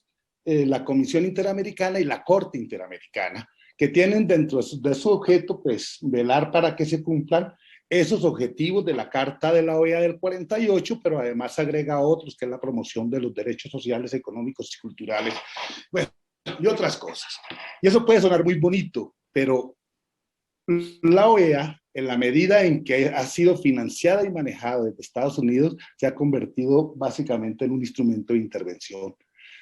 la Comisión Interamericana y la Corte Interamericana, que tienen dentro de su objeto, pues, velar para que se cumplan esos objetivos de la Carta de la OEA del 48, pero además agrega otros, que es la promoción de los derechos sociales, económicos y culturales, bueno, y otras cosas. Y eso puede sonar muy bonito, pero la OEA, en la medida en que ha sido financiada y manejada desde Estados Unidos, se ha convertido básicamente en un instrumento de intervención.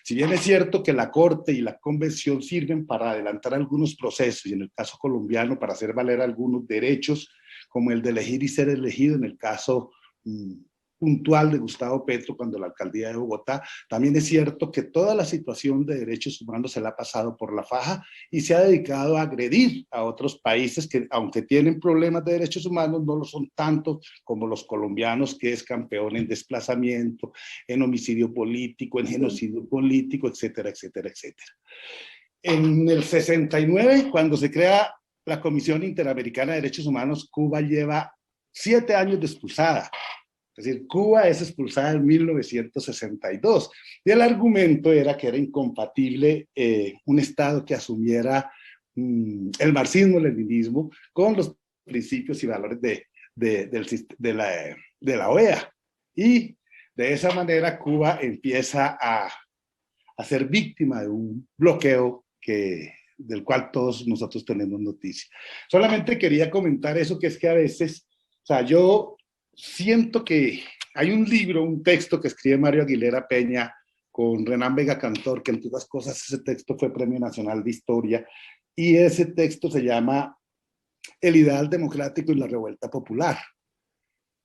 Si bien es cierto que la Corte y la Convención sirven para adelantar algunos procesos, y en el caso colombiano para hacer valer algunos derechos, como el de elegir y ser elegido en el caso puntual de Gustavo Petro cuando la alcaldía de Bogotá, también es cierto que toda la situación de derechos humanos se la ha pasado por la faja y se ha dedicado a agredir a otros países que, aunque tienen problemas de derechos humanos, no lo son tanto como los colombianos, que es campeón en desplazamiento, en homicidio político, en genocidio político, etcétera, etcétera, etcétera. En el 69, cuando se crea la Comisión Interamericana de Derechos Humanos, Cuba lleva 7 años de expulsada. Es decir, Cuba es expulsada en 1962. Y el argumento era que era incompatible un Estado que asumiera el marxismo-leninismo con los principios y valores de la OEA. Y de esa manera Cuba empieza a ser víctima de un bloqueo del cual todos nosotros tenemos noticia. Solamente quería comentar eso, que es que a veces, o sea, yo siento que hay un libro, un texto que escribe Mario Aguilera Peña con Renán Vega Cantor, que entre otras cosas ese texto fue Premio Nacional de Historia, y ese texto se llama El ideal democrático y la revuelta popular.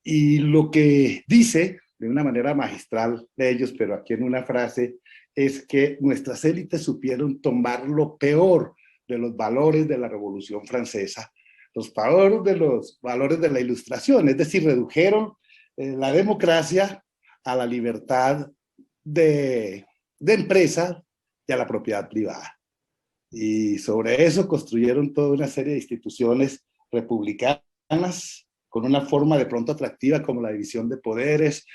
Y lo que dice, de una manera magistral de ellos, pero aquí en una frase, es que nuestras élites supieron tomar lo peor de los valores de la Revolución Francesa los valores de la Ilustración, es decir, redujeron la democracia a la libertad de empresa y a la propiedad privada. Y sobre eso construyeron toda una serie de instituciones republicanas con una forma de pronto atractiva como la división de poderes,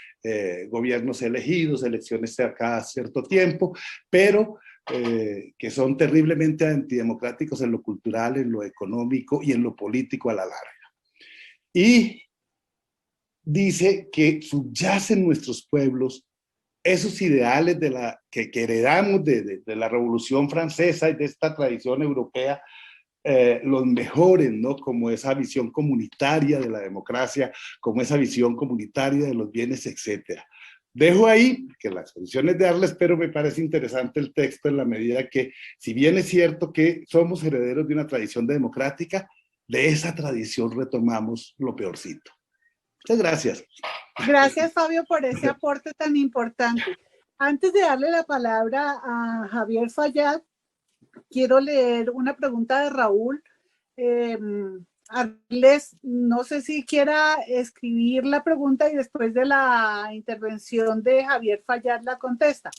gobiernos elegidos, elecciones cada cierto tiempo, pero que son terriblemente antidemocráticos en lo cultural, en lo económico y en lo político a la larga. Y dice que subyacen nuestros pueblos esos ideales que heredamos de la Revolución Francesa y de esta tradición europea, los mejores, ¿no? Como esa visión comunitaria de la democracia, como esa visión comunitaria de los bienes, etcétera. Dejo ahí que las exposiciones de Arles, pero me parece interesante el texto en la medida que, si bien es cierto que somos herederos de una tradición democrática, de esa tradición retomamos lo peorcito. Muchas gracias. Gracias, Fabio, por ese aporte tan importante. Antes de darle la palabra a Javier Fayad, quiero leer una pregunta de Raúl. Arles, no sé si quiera escribir la pregunta y después de la intervención de Javier Fayad la contesta.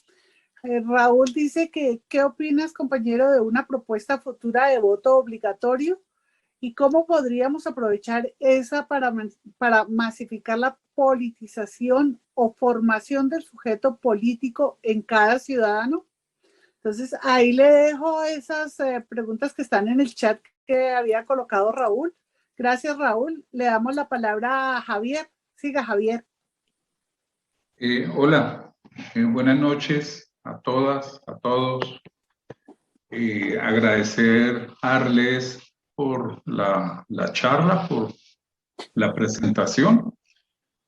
Raúl dice que, ¿qué opinas, compañero, de una propuesta futura de voto obligatorio? ¿Y cómo podríamos aprovechar esa para masificar la politización o formación del sujeto político en cada ciudadano? Entonces, ahí le dejo esas preguntas que están en el chat que había colocado Raúl. Gracias, Raúl. Le damos la palabra a Javier. Siga, Javier. Hola, buenas noches a todas, a todos. Agradecer a Arles por la charla, por la presentación.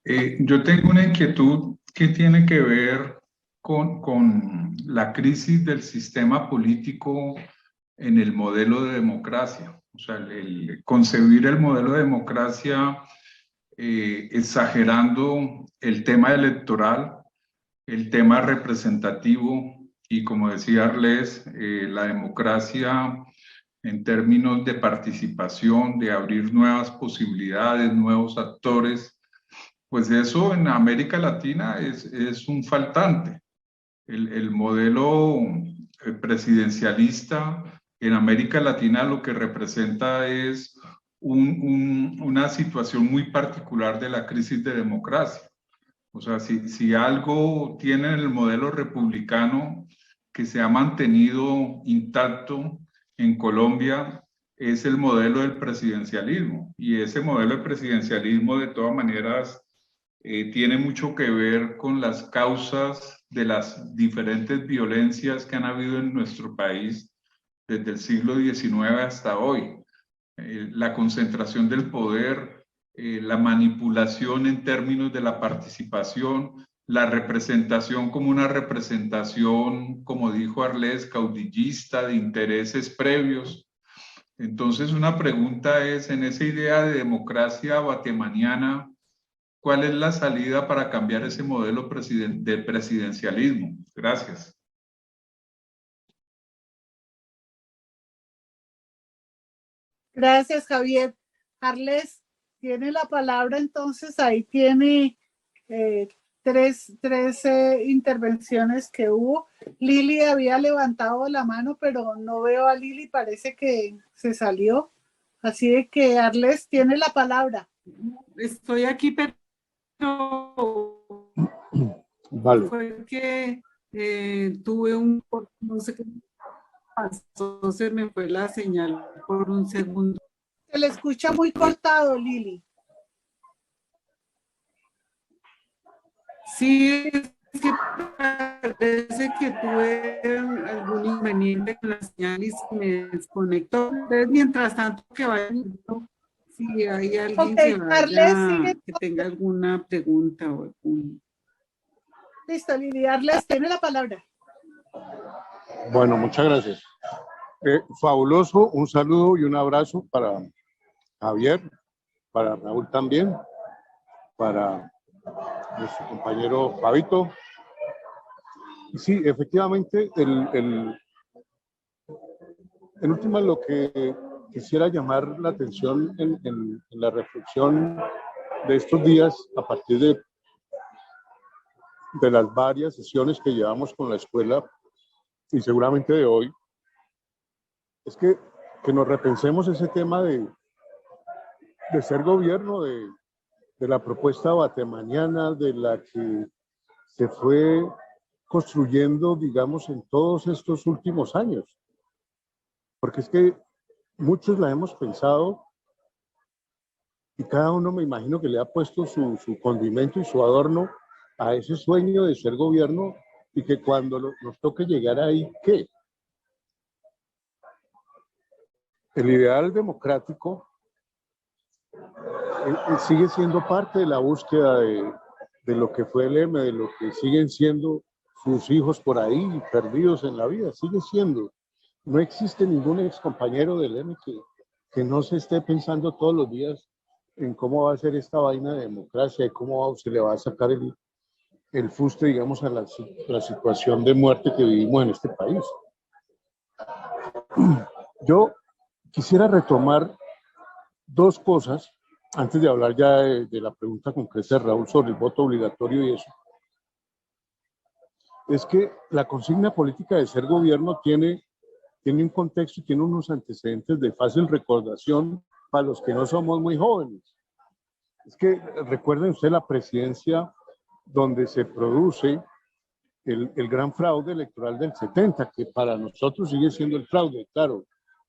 Yo tengo una inquietud que tiene que ver con la crisis del sistema político en el modelo de democracia. O sea, el concebir el modelo de democracia exagerando el tema electoral, el tema representativo y, como decía Arles, la democracia en términos de participación, de abrir nuevas posibilidades, nuevos actores, pues eso en América Latina es un faltante. El modelo presidencialista en América Latina lo que representa es una situación muy particular de la crisis de democracia. O sea, si algo tiene el modelo republicano que se ha mantenido intacto en Colombia es el modelo del presidencialismo, y ese modelo de presidencialismo de todas maneras tiene mucho que ver con las causas de las diferentes violencias que han habido en nuestro país desde el siglo XIX hasta hoy. La concentración del poder, la manipulación en términos de la participación, la representación como una representación, como dijo Arles, caudillista, de intereses previos. Entonces, una pregunta es, en esa idea de democracia batemaniana, ¿cuál es la salida para cambiar ese modelo de presidencialismo? Gracias. Gracias, Javier. Arles, tiene la palabra, entonces ahí tiene tres intervenciones que hubo. Lili había levantado la mano, pero no veo a Lili, parece que se salió. Así de que Arles tiene la palabra. Estoy aquí, pero Vale. fue que tuve no sé qué pasó, se me fue la señal por un segundo. Se le escucha muy cortado, Lili. Sí, es que parece que tuve algún inconveniente con la señal y se me desconectó. Entonces, mientras tanto que vaya, si hay alguien que vaya, que tenga alguna pregunta o algún... Listo, Lili, Arles tiene la palabra. Bueno, muchas gracias. Fabuloso, un saludo y un abrazo para Javier, para Raúl también, para nuestro compañero Fabito. Y sí, efectivamente, en última lo que quisiera llamar la atención en la reflexión de estos días a partir de las varias sesiones que llevamos con la escuela y seguramente de hoy, es que nos repensemos ese tema de ser gobierno, de la propuesta batemaniana, de la que se fue construyendo, digamos, en todos estos últimos años. Porque es que muchos la hemos pensado y cada uno me imagino que le ha puesto su condimento y su adorno a ese sueño de ser gobierno y que cuando nos toque llegar ahí, ¿qué? El ideal democrático sigue siendo parte de la búsqueda de lo que fue el M, de lo que siguen siendo sus hijos por ahí perdidos en la vida, sigue siendo. No existe ningún ex compañero del M que no se esté pensando todos los días en cómo va a ser esta vaina de democracia y cómo se le va a sacar el fuste, digamos, a la situación de muerte que vivimos en este país. Yo quisiera retomar dos cosas antes de hablar ya de la pregunta concreta de Raúl sobre el voto obligatorio y eso. Es que la consigna política de ser gobierno tiene un contexto y tiene unos antecedentes de fácil recordación para los que no somos muy jóvenes. Es que recuerden usted la presidencia donde se produce el gran fraude electoral del 70, que para nosotros sigue siendo el fraude. Claro,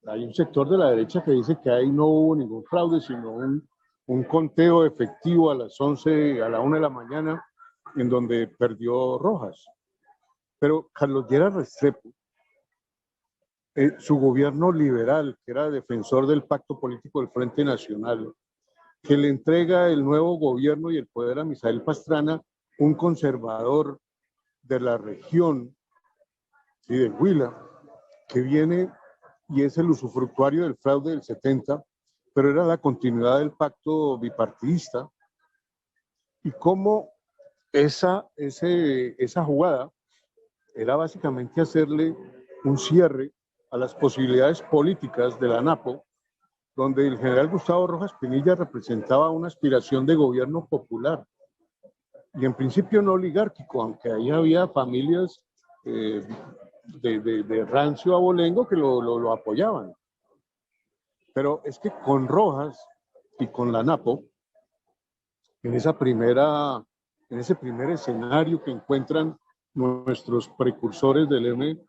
hay un sector de la derecha que dice que ahí no hubo ningún fraude, sino un conteo efectivo a las 11, a la 1 de la mañana, en donde perdió Rojas. Pero Carlos Lleras Restrepo, su gobierno liberal, que era defensor del pacto político del Frente Nacional, que le entrega el nuevo gobierno y el poder a Misael Pastrana, un conservador de la región y del Huila, que viene y es el usufructuario del fraude del 70, pero era la continuidad del pacto bipartidista, y cómo esa jugada era básicamente hacerle un cierre a las posibilidades políticas de la ANAPO, donde el general Gustavo Rojas Pinilla representaba una aspiración de gobierno popular, y en principio no oligárquico, aunque ahí había familias de rancio abolengo que lo apoyaban. Pero es que con Rojas y con la ANAPO, en ese primer escenario que encuentran nuestros precursores del M,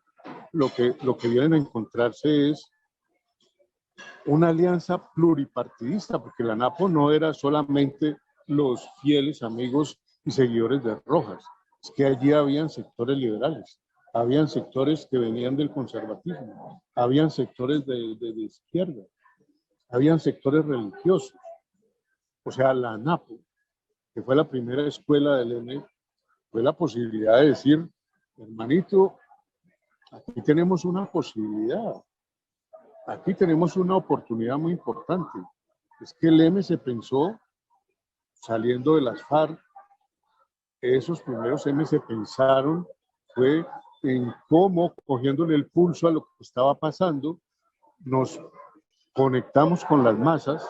lo que vienen a encontrarse es una alianza pluripartidista, porque la ANAPO no era solamente los fieles amigos y seguidores de Rojas, es que allí habían sectores liberales, habían sectores que venían del conservatismo, habían sectores de izquierda, habían sectores religiosos. O sea, la ANAPO, que fue la primera escuela del M, fue la posibilidad de decir, hermanito, aquí tenemos una posibilidad, aquí tenemos una oportunidad muy importante. Es que el M se pensó, saliendo de las FARC, esos primeros M se pensaron fue en cómo, cogiéndole el pulso a lo que estaba pasando, nos conectamos con las masas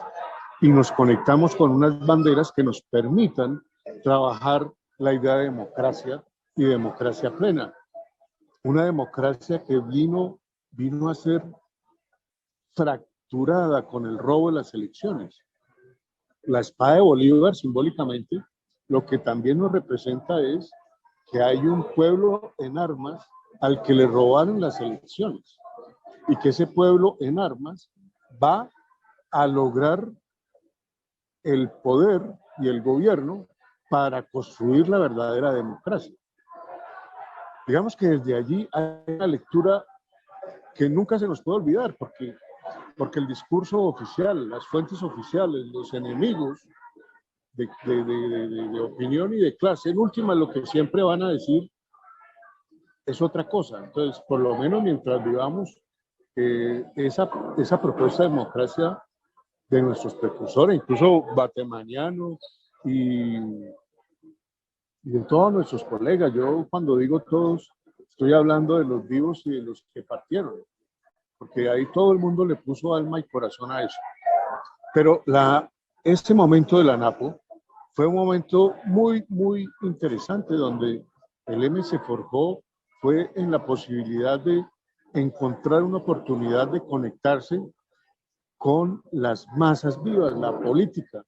y nos conectamos con unas banderas que nos permitan trabajar la idea de democracia y democracia plena. Una democracia que vino a ser fracturada con el robo de las elecciones. La espada de Bolívar, simbólicamente, lo que también nos representa es que hay un pueblo en armas al que le robaron las elecciones y que ese pueblo en armas va a lograr el poder y el gobierno para construir la verdadera democracia. Digamos que desde allí hay una lectura que nunca se nos puede olvidar, porque el discurso oficial, las fuentes oficiales, los enemigos de opinión y de clase, en última lo que siempre van a decir es otra cosa. Entonces, por lo menos mientras vivamos esa propuesta de democracia de nuestros precursores, incluso batemanianos y de todos nuestros colegas. Yo cuando digo todos, estoy hablando de los vivos y de los que partieron. porque ahí todo el mundo le puso alma y corazón a eso. Pero este momento de la ANAPO fue un momento muy, muy interesante donde el M se forjó, fue en la posibilidad de encontrar una oportunidad de conectarse con las masas vivas, la política,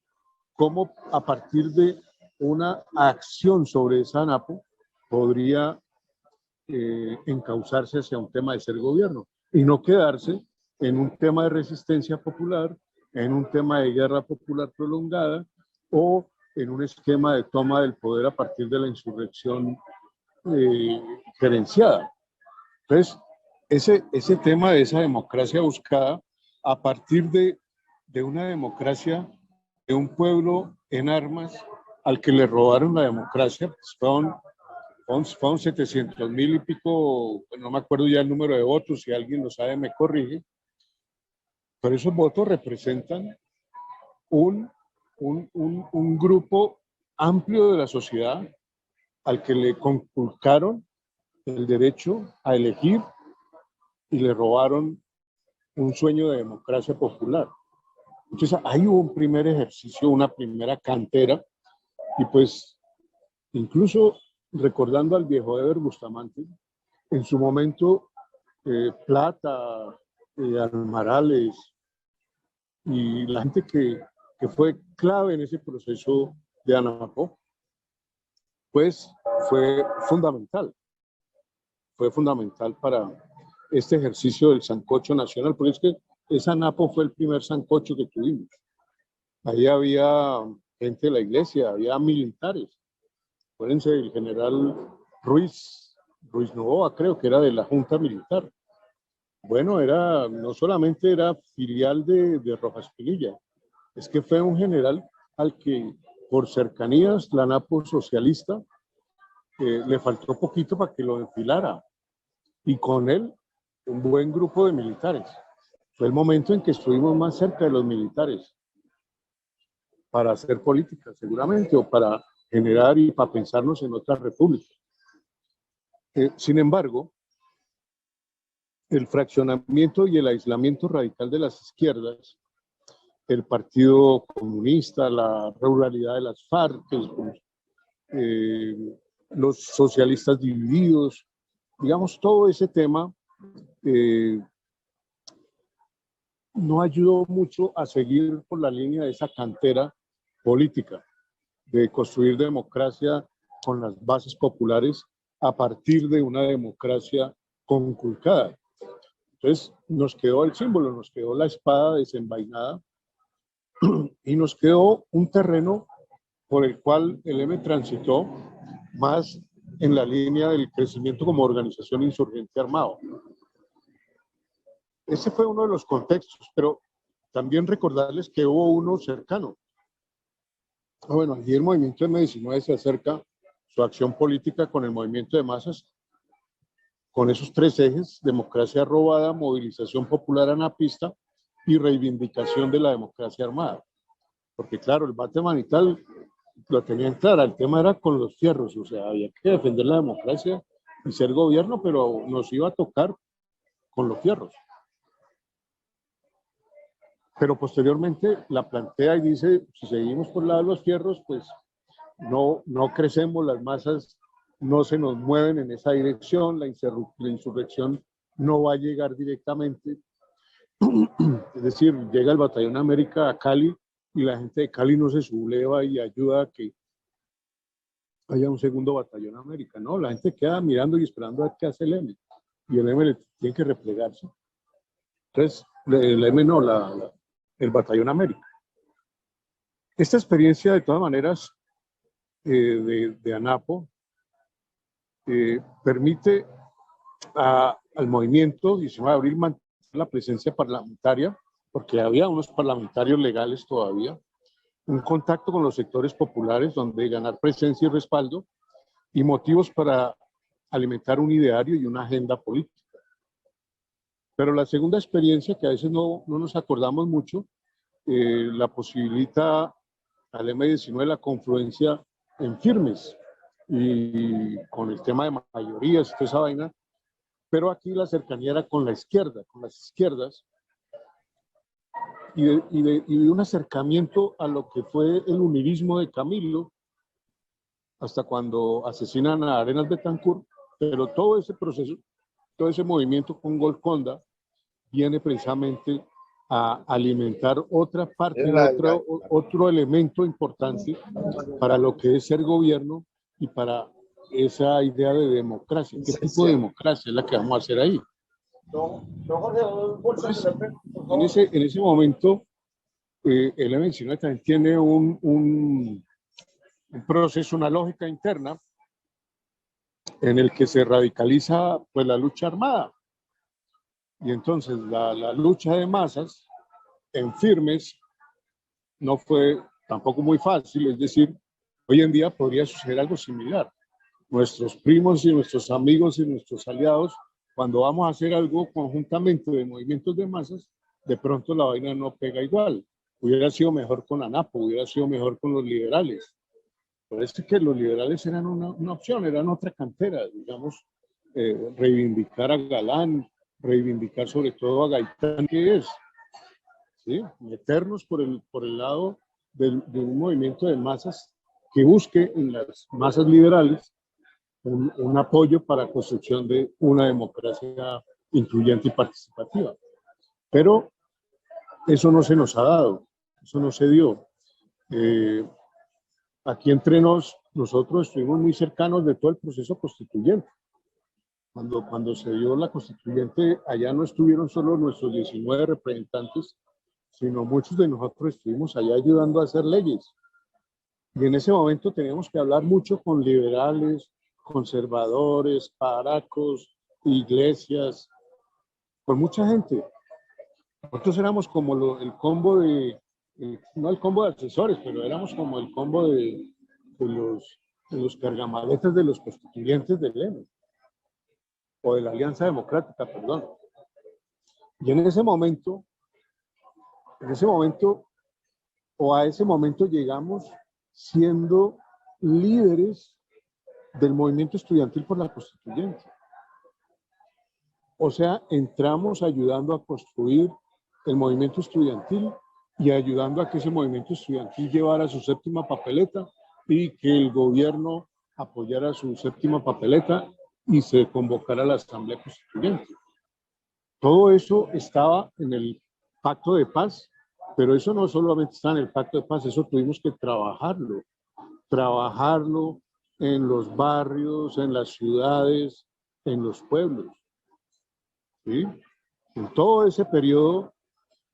cómo a partir de una acción sobre esa ANAPO podría encauzarse hacia un tema de ser gobierno y no quedarse en un tema de resistencia popular, en un tema de guerra popular prolongada o en un esquema de toma del poder a partir de la insurrección gerenciada. Entonces, ese tema de esa democracia buscada a partir de una democracia de un pueblo en armas al que le robaron la democracia, pues fueron 700,000 y pico, no me acuerdo ya el número de votos, si alguien lo sabe me corrige, pero esos votos representan un grupo amplio de la sociedad al que le conculcaron el derecho a elegir y le robaron un sueño de democracia popular. Entonces ahí hubo un primer ejercicio, una primera cantera, y pues incluso recordando al viejo Eber Bustamante, en su momento Plata, Almarales y la gente que fue clave en ese proceso de ANAPO, pues fue fundamental para este ejercicio del sancocho nacional, porque es que esa ANAPO fue el primer sancocho que tuvimos. Ahí había gente de la iglesia, había militares. Acuérdense del general Ruiz Novoa, creo que era de la Junta Militar. Bueno, no solamente era filial de Rojas Pinilla, es que fue un general al que por cercanías la ANAPO socialista le faltó poquito para que lo enfilara. Y con él, un buen grupo de militares. Fue el momento en que estuvimos más cerca de los militares para hacer política, seguramente, o para generar y para pensarnos en otras repúblicas. Sin embargo, el fraccionamiento y el aislamiento radical de las izquierdas, el Partido Comunista, la ruralidad de las FARC, los socialistas divididos, digamos, todo ese tema no ayudó mucho a seguir por la línea de esa cantera política, de construir democracia con las bases populares a partir de una democracia conculcada. Entonces nos quedó el símbolo, nos quedó la espada desenvainada y nos quedó un terreno por el cual el M transitó más en la línea del crecimiento como organización insurgente armado. Ese fue uno de los contextos, pero también recordarles que hubo uno cercano. Bueno, allí el movimiento M19 se acerca su acción política con el movimiento de masas, con esos tres ejes: democracia robada, movilización popular anapista y reivindicación de la democracia armada. Porque claro, el bate manital lo tenían clara, el tema era con los fierros, o sea, había que defender la democracia y ser gobierno, pero nos iba a tocar con los fierros. Pero posteriormente la plantea y dice, si seguimos por el lado de los fierros, pues no crecemos, las masas no se nos mueven en esa dirección, la insurrección no va a llegar directamente. Es decir, llega el Batallón América a Cali y la gente de Cali no se subleva y ayuda a que haya un segundo Batallón América, no, la gente queda mirando y esperando a ver qué hace el M, y el M le tiene que replegarse. Entonces, el M no, el Batallón América. Esta experiencia, de todas maneras, de ANAPO, permite al movimiento 19 de abril mantener la presencia parlamentaria, porque había unos parlamentarios legales todavía, un contacto con los sectores populares donde ganar presencia y respaldo y motivos para alimentar un ideario y una agenda política. Pero la segunda experiencia, que a veces no nos acordamos mucho, la posibilita al M19 la confluencia en firmes, y con el tema de mayorías y toda esa vaina, pero aquí la cercanía era con la izquierda, con las izquierdas, y de un acercamiento a lo que fue el unionismo de Camilo, hasta cuando asesinan a Arenas Betancourt, pero todo ese proceso, todo ese movimiento con Golconda viene precisamente a alimentar otra parte, otro elemento importante para lo que es ser gobierno y para esa idea de democracia. ¿Qué tipo de democracia es la que vamos a hacer ahí? Entonces, en ese momento, el M19 también tiene un proceso, una lógica interna en el que se radicaliza pues, la lucha armada. Y entonces la lucha de masas en firmes no fue tampoco muy fácil, es decir, hoy en día podría suceder algo similar. Nuestros primos y nuestros amigos y nuestros aliados, cuando vamos a hacer algo conjuntamente de movimientos de masas, de pronto la vaina no pega igual. Hubiera sido mejor con ANAPO, hubiera sido mejor con los liberales. Parece que los liberales eran una opción, eran otra cantera, digamos, reivindicar a Galán, reivindicar sobre todo a Gaitán, que es, ¿sí? Meternos por el lado de un movimiento de masas que busque en las masas liberales un apoyo para la construcción de una democracia incluyente y participativa. Pero eso no se nos ha dado, eso no se dio. Aquí entre nosotros estuvimos muy cercanos de todo el proceso constituyente. Cuando se dio la constituyente, allá no estuvieron solo nuestros 19 representantes, sino muchos de nosotros estuvimos allá ayudando a hacer leyes. Y en ese momento teníamos que hablar mucho con liberales, conservadores, paracos, iglesias, con mucha gente. Nosotros éramos como el combo de, no el combo de asesores, pero éramos como el combo de los cargamaletas de los constituyentes del EME, o de la Alianza Democrática, perdón. Y en ese momento, o a ese momento llegamos siendo líderes del movimiento estudiantil por la constituyente. O sea, entramos ayudando a construir el movimiento estudiantil y ayudando a que ese movimiento estudiantil llevara su séptima papeleta y que el gobierno apoyara su séptima papeleta y se convocara a la Asamblea Constituyente. Todo eso estaba en el Pacto de Paz, pero eso no solamente está en el Pacto de Paz, eso tuvimos que trabajarlo en los barrios, en las ciudades, en los pueblos. ¿Sí? En todo ese periodo,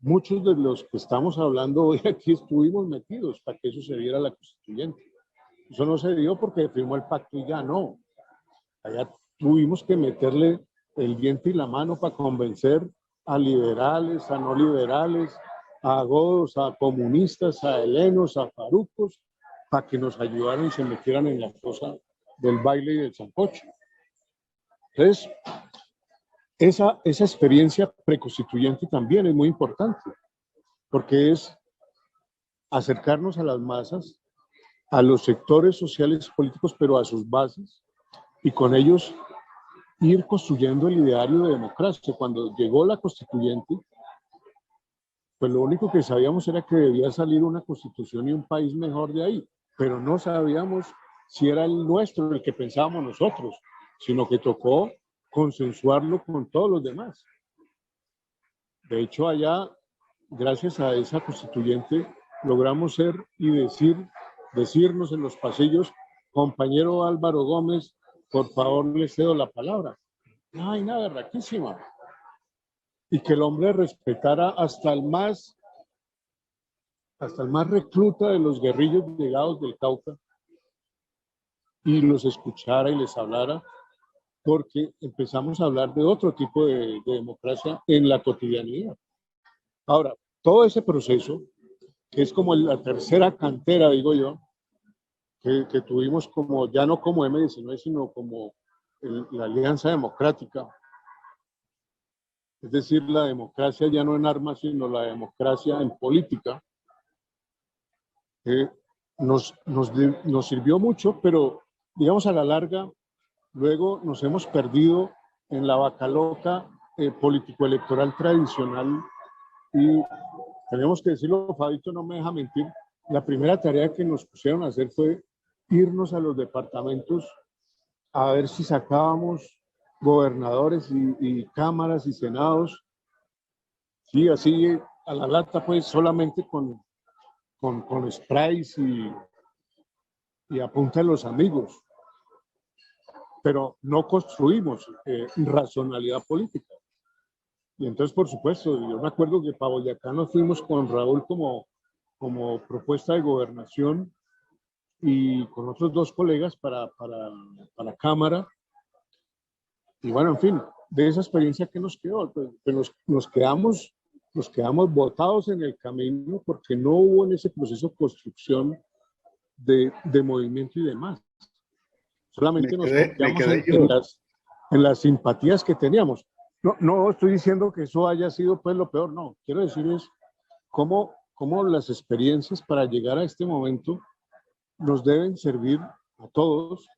muchos de los que estamos hablando hoy aquí estuvimos metidos para que eso se diera la constituyente. Eso no se dio porque firmó el pacto y ya no. Allá tuvimos que meterle el diente y la mano para convencer a liberales, a no liberales, a godos, a comunistas, a helenos, a farucos, para que nos ayudaran y se metieran en la cosa del baile y del sancocho. Entonces, esa experiencia preconstituyente también es muy importante, porque es acercarnos a las masas, a los sectores sociales y políticos, pero a sus bases, y con ellos ir construyendo el ideario de democracia. Cuando llegó la constituyente, pues lo único que sabíamos era que debía salir una constitución y un país mejor de ahí, pero no sabíamos si era el nuestro, el que pensábamos nosotros, sino que tocó consensuarlo con todos los demás. De hecho, allá, gracias a esa constituyente, logramos ser y decirnos en los pasillos, compañero Álvaro Gómez, por favor, le cedo la palabra. No hay nada raquísima. Y que el hombre respetara hasta el más recluta de los guerrillos llegados del Cauca y los escuchara y les hablara, porque empezamos a hablar de otro tipo de democracia en la cotidianidad. Ahora, todo ese proceso, que es como la tercera cantera, digo yo, que tuvimos como, ya no como M19, sino como la Alianza Democrática, es decir, la democracia ya no en armas, sino la democracia en política, nos sirvió mucho, pero digamos a la larga, luego nos hemos perdido en la vaca loca político-electoral tradicional, y tenemos que decirlo, Fabito no me deja mentir, la primera tarea que nos pusieron a hacer fue irnos a los departamentos a ver si sacábamos gobernadores y cámaras y senados, sí, así a la lata, pues solamente con sprays y a punta de los amigos, pero no construimos racionalidad política. Y entonces, por supuesto, yo me acuerdo que para Boyacá nos fuimos con Raúl como propuesta de gobernación y con otros 2 colegas para Cámara. Y bueno, en fin, de esa experiencia que nos quedó, pues nos quedamos botados en el camino porque no hubo en ese proceso construcción de movimiento y demás. Solamente nos confiamos en las simpatías que teníamos. No estoy diciendo que eso haya sido pues lo peor, no. Quiero decir es cómo las experiencias para llegar a este momento nos deben servir a todos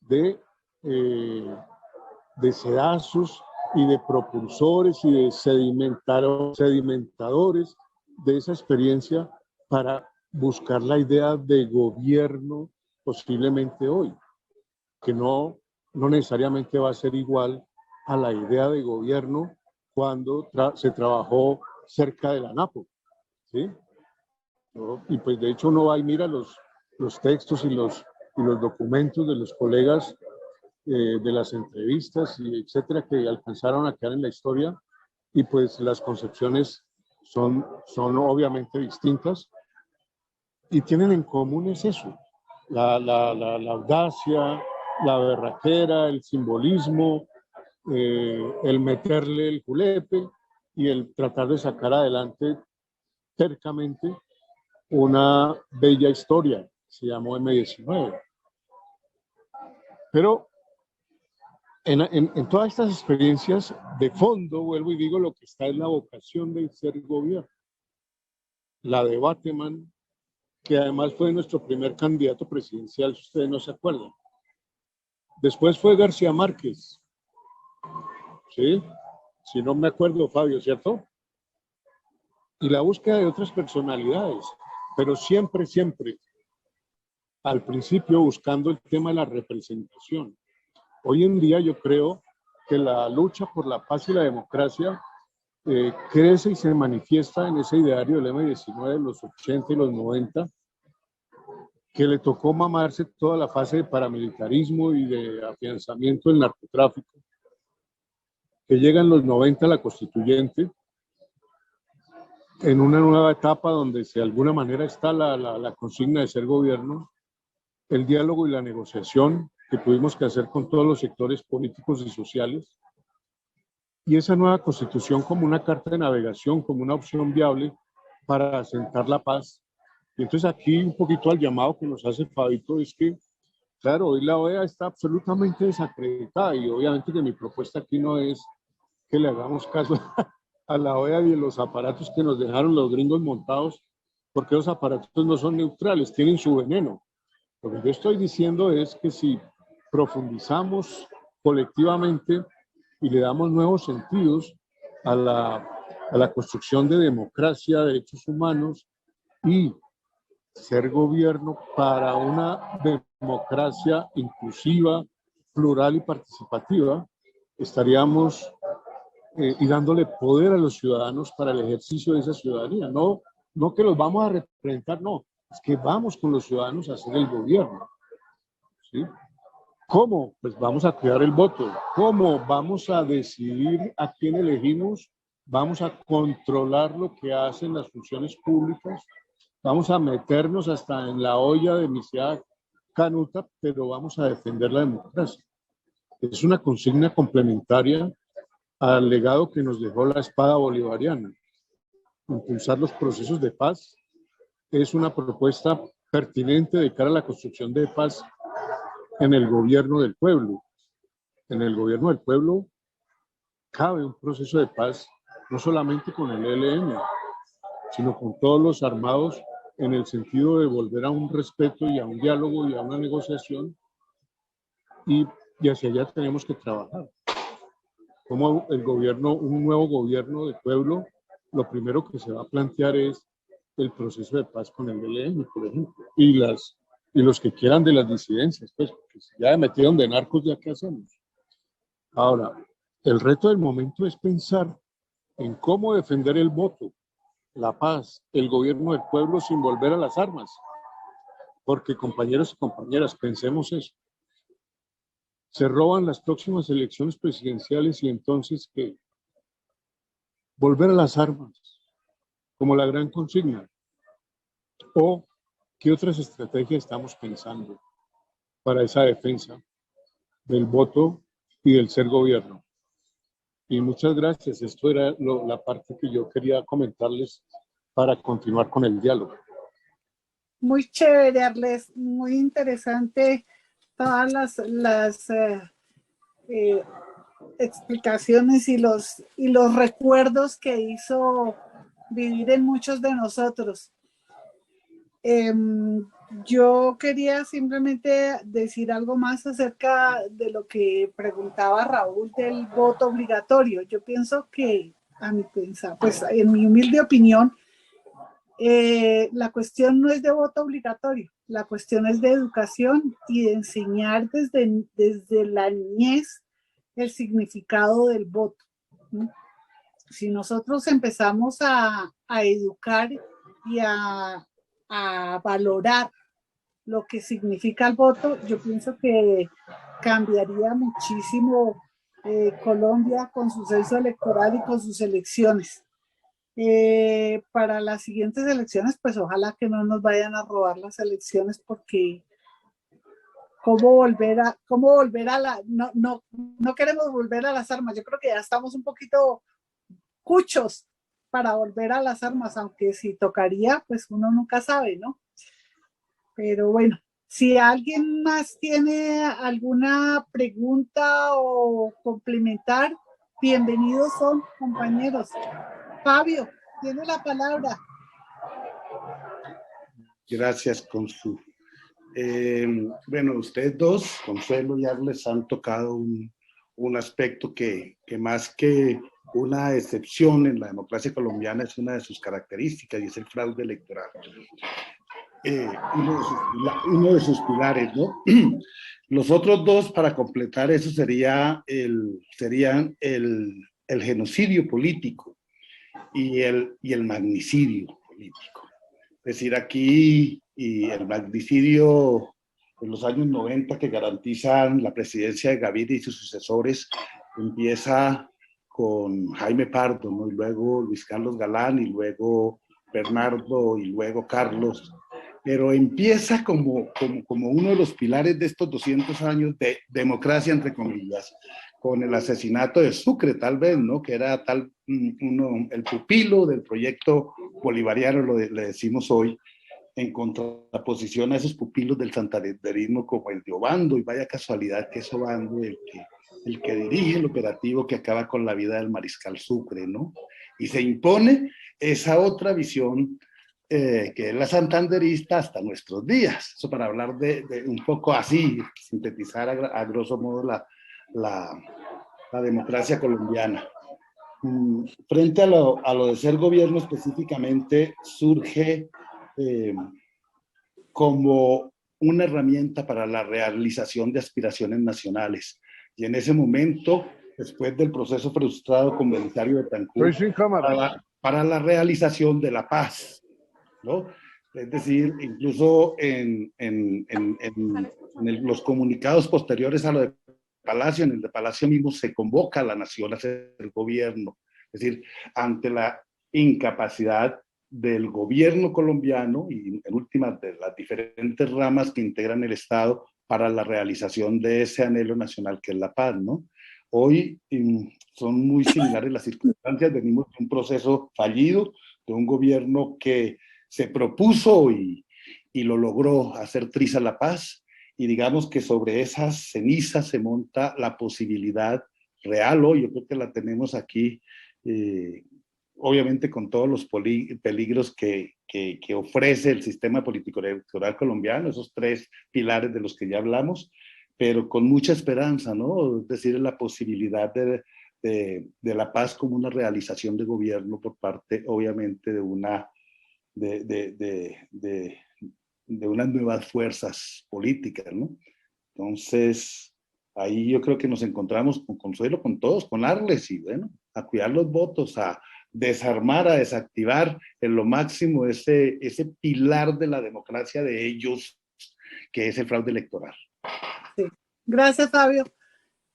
de sedazos y de propulsores y de sedimentadores de esa experiencia para buscar la idea de gobierno posiblemente hoy, que no necesariamente va a ser igual a la idea de gobierno cuando se trabajó cerca de la NAPO, ¿sí? Y pues de hecho uno va y mira los textos y los documentos de los colegas de las entrevistas y etcétera que alcanzaron a quedar en la historia, y pues las concepciones son obviamente distintas y tienen en común es eso, la audacia, la berraquera, el simbolismo, el meterle el julepe y el tratar de sacar adelante tercamente una bella historia, se llamó M19. Pero en todas estas experiencias, de fondo, vuelvo y digo, lo que está es la vocación de ser gobierno. La de Bateman, que además fue nuestro primer candidato presidencial, si ustedes no se acuerdan. Después fue García Márquez, ¿sí? Si no me acuerdo, Fabio, ¿cierto? Y la búsqueda de otras personalidades, pero siempre, al principio buscando el tema de la representación. Hoy en día yo creo que la lucha por la paz y la democracia crece y se manifiesta en ese ideario del M19 de los 80 y los 90, que le tocó mamarse toda la fase de paramilitarismo y de afianzamiento del narcotráfico, que llega en los 90 a la constituyente, en una nueva etapa donde de alguna manera está la consigna de ser gobierno, el diálogo y la negociación que tuvimos que hacer con todos los sectores políticos y sociales, y esa nueva constitución como una carta de navegación, como una opción viable para asentar la paz. Y entonces aquí un poquito al llamado que nos hace Fabito es que, claro, hoy la OEA está absolutamente desacreditada y obviamente que mi propuesta aquí no es que le hagamos caso a la OEA y a los aparatos que nos dejaron los gringos montados, porque los aparatos no son neutrales, tienen su veneno. Lo que yo estoy diciendo es que si profundizamos colectivamente y le damos nuevos sentidos a la construcción de democracia, derechos humanos y ser gobierno para una democracia inclusiva, plural y participativa, estaríamos y dándole poder a los ciudadanos para el ejercicio de esa ciudadanía. No que los vamos a representar, no, es que vamos con los ciudadanos a hacer el gobierno, ¿sí? ¿Cómo? Pues vamos a crear el voto. ¿Cómo? Vamos a decidir a quién elegimos, vamos a controlar lo que hacen las funciones públicas, vamos a meternos hasta en la olla de miseria canuta, pero vamos a defender la democracia. Es una consigna complementaria al legado que nos dejó la espada bolivariana. Impulsar los procesos de paz es una propuesta pertinente de cara a la construcción de paz en el gobierno del pueblo. En el gobierno del pueblo cabe un proceso de paz no solamente con el ELN, sino con todos los armados, en el sentido de volver a un respeto y a un diálogo y a una negociación, y hacia allá tenemos que trabajar. como el gobierno, un nuevo gobierno de pueblo, lo primero que se va a plantear es el proceso de paz con el ELN, por ejemplo, y los que quieran de las disidencias, pues, porque si ya me metieron de narcos, ¿ya qué hacemos? Ahora, el reto del momento es pensar en cómo defender el voto, la paz, el gobierno del pueblo sin volver a las armas. Porque, compañeros y compañeras, pensemos eso. Se roban las próximas elecciones presidenciales y entonces, ¿qué? Volver a las armas, como la gran consigna. ¿O qué otras estrategias estamos pensando para esa defensa del voto y del ser gobierno? Y muchas gracias. Esto era la parte que yo quería comentarles para continuar con el diálogo. Muy chévere, Arles, muy interesante todas las explicaciones y los recuerdos que hizo vivir en muchos de nosotros. Yo quería simplemente decir algo más acerca de lo que preguntaba Raúl del voto obligatorio. Yo pienso que, a mi pensar, pues en mi humilde opinión, la cuestión no es de voto obligatorio, la cuestión es de educación y de enseñar desde la niñez el significado del voto. Si nosotros empezamos a educar y a valorar lo que significa el voto, yo pienso que cambiaría muchísimo Colombia con su censo electoral y con sus elecciones. Para las siguientes elecciones, pues ojalá que no nos vayan a robar las elecciones, porque cómo volver a no queremos volver a las armas. Yo creo que ya estamos un poquito cuchos para volver a las armas, aunque si tocaría, pues uno nunca sabe, ¿no? Pero bueno, si alguien más tiene alguna pregunta o complementar, bienvenidos son, compañeros. Fabio, tiene la palabra. Gracias, Consu. Bueno, ustedes dos, Consuelo y Arles, han tocado un aspecto que más que una excepción en la democracia colombiana es una de sus características, y es el fraude electoral. Uno de sus pilares, ¿no? Los otros dos, para completar eso, serían el genocidio político y el magnicidio político. Es decir, aquí, y el magnicidio en los años 90, que garantizan la presidencia de Gaviria y sus sucesores, empieza con Jaime Pardo, ¿no? Y luego Luis Carlos Galán, y luego Bernardo, y luego Carlos. Pero empieza como uno de los pilares de estos 200 años de democracia, entre comillas, con el asesinato de Sucre, tal vez, ¿no? Que era el pupilo del proyecto bolivariano, le decimos hoy, en contraposición a esos pupilos del santanderismo como el de Obando, y vaya casualidad que es Obando el que dirige el operativo que acaba con la vida del mariscal Sucre, ¿no? Y se impone esa otra visión que es la santanderista hasta nuestros días. Eso para hablar de un poco así, sintetizar a grosso modo la democracia colombiana. Frente a lo de ser gobierno específicamente, surge como una herramienta para la realización de aspiraciones nacionales. Y en ese momento, después del proceso frustrado con Belisario Betancur, para la realización de la paz, ¿no? Es decir, incluso en los comunicados posteriores a lo de Palacio, en el de Palacio mismo se convoca a la nación a hacer el gobierno. Es decir, ante la incapacidad del gobierno colombiano y en últimas de las diferentes ramas que integran el Estado para la realización de ese anhelo nacional que es la paz, ¿no? Hoy son muy similares las circunstancias, venimos de un proceso fallido, de un gobierno que se propuso y lo logró hacer triza la paz, y digamos que sobre esas cenizas se monta la posibilidad real hoy, yo creo que la tenemos aquí, obviamente con todos los peligros que ofrece el sistema político-electoral colombiano, esos tres pilares de los que ya hablamos, pero con mucha esperanza, ¿no? Es decir, la posibilidad de de la paz como una realización de gobierno por parte, obviamente, de unas nuevas fuerzas políticas, ¿no? Entonces, ahí yo creo que nos encontramos con Consuelo, con todos, con Arles, y bueno, a cuidar los votos, a desarmar, a desactivar en lo máximo ese pilar de la democracia de ellos, que es el fraude electoral. Sí. Gracias, Fabio.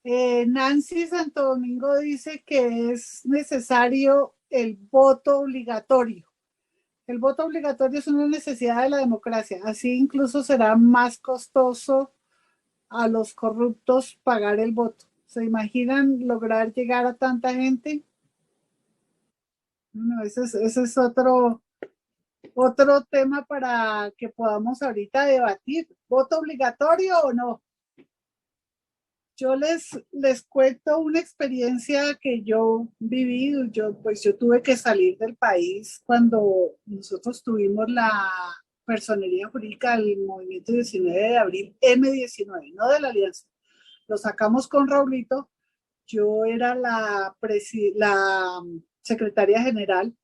Nancy Santo Domingo dice que es necesario el voto obligatorio. El voto obligatorio es una necesidad de la democracia. Así incluso será más costoso a los corruptos pagar el voto. ¿Se imaginan lograr llegar a tanta gente? No, ese es otro tema para que podamos ahorita debatir. ¿Voto obligatorio o no? Yo les cuento una experiencia que yo viví. Yo tuve que salir del país cuando nosotros tuvimos la personería jurídica del movimiento 19 de abril, M19, no de la Alianza. Lo sacamos con Raulito. Yo era la secretaria general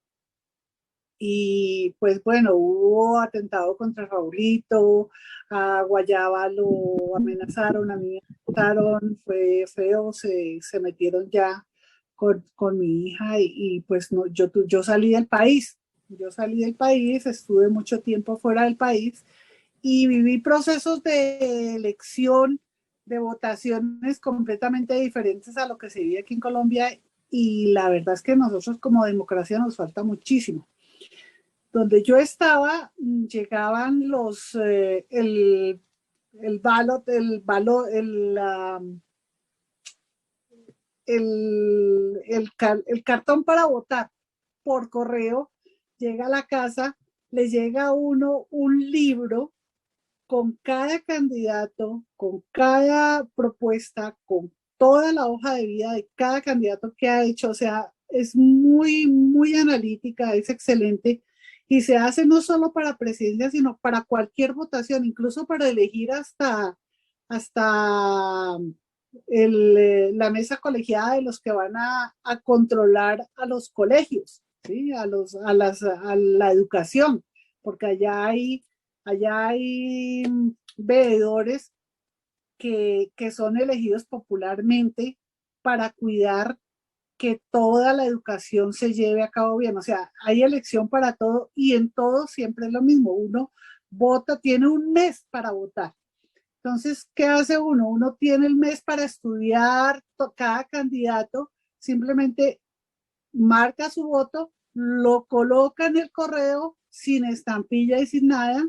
y pues bueno, hubo atentado contra Raulito, a Guayaba lo amenazaron, a mí me amenazaron, fue feo, se metieron ya con mi hija y pues no, yo salí del país. Yo salí del país, estuve mucho tiempo fuera del país y viví procesos de elección, de votaciones completamente diferentes a lo que se vive aquí en Colombia, y la verdad es que nosotros como democracia nos falta muchísimo. Donde yo estaba, llegaban el cartón para votar por correo, llega a la casa, le llega a uno un libro con cada candidato, con cada propuesta, con toda la hoja de vida de cada candidato que ha hecho. O sea, es muy, muy analítica, es excelente y se hace no solo para presidencia, sino para cualquier votación, incluso para elegir hasta la mesa colegiada de los que van a controlar a los colegios, ¿sí? a la educación, porque allá hay veedores que son elegidos popularmente para cuidar que toda la educación se lleve a cabo bien. O sea, hay elección para todo y en todo siempre es lo mismo. Uno vota, tiene un mes para votar. Entonces, ¿qué hace uno? Uno tiene el mes para estudiar cada candidato, simplemente marca su voto, lo coloca en el correo sin estampilla y sin nada.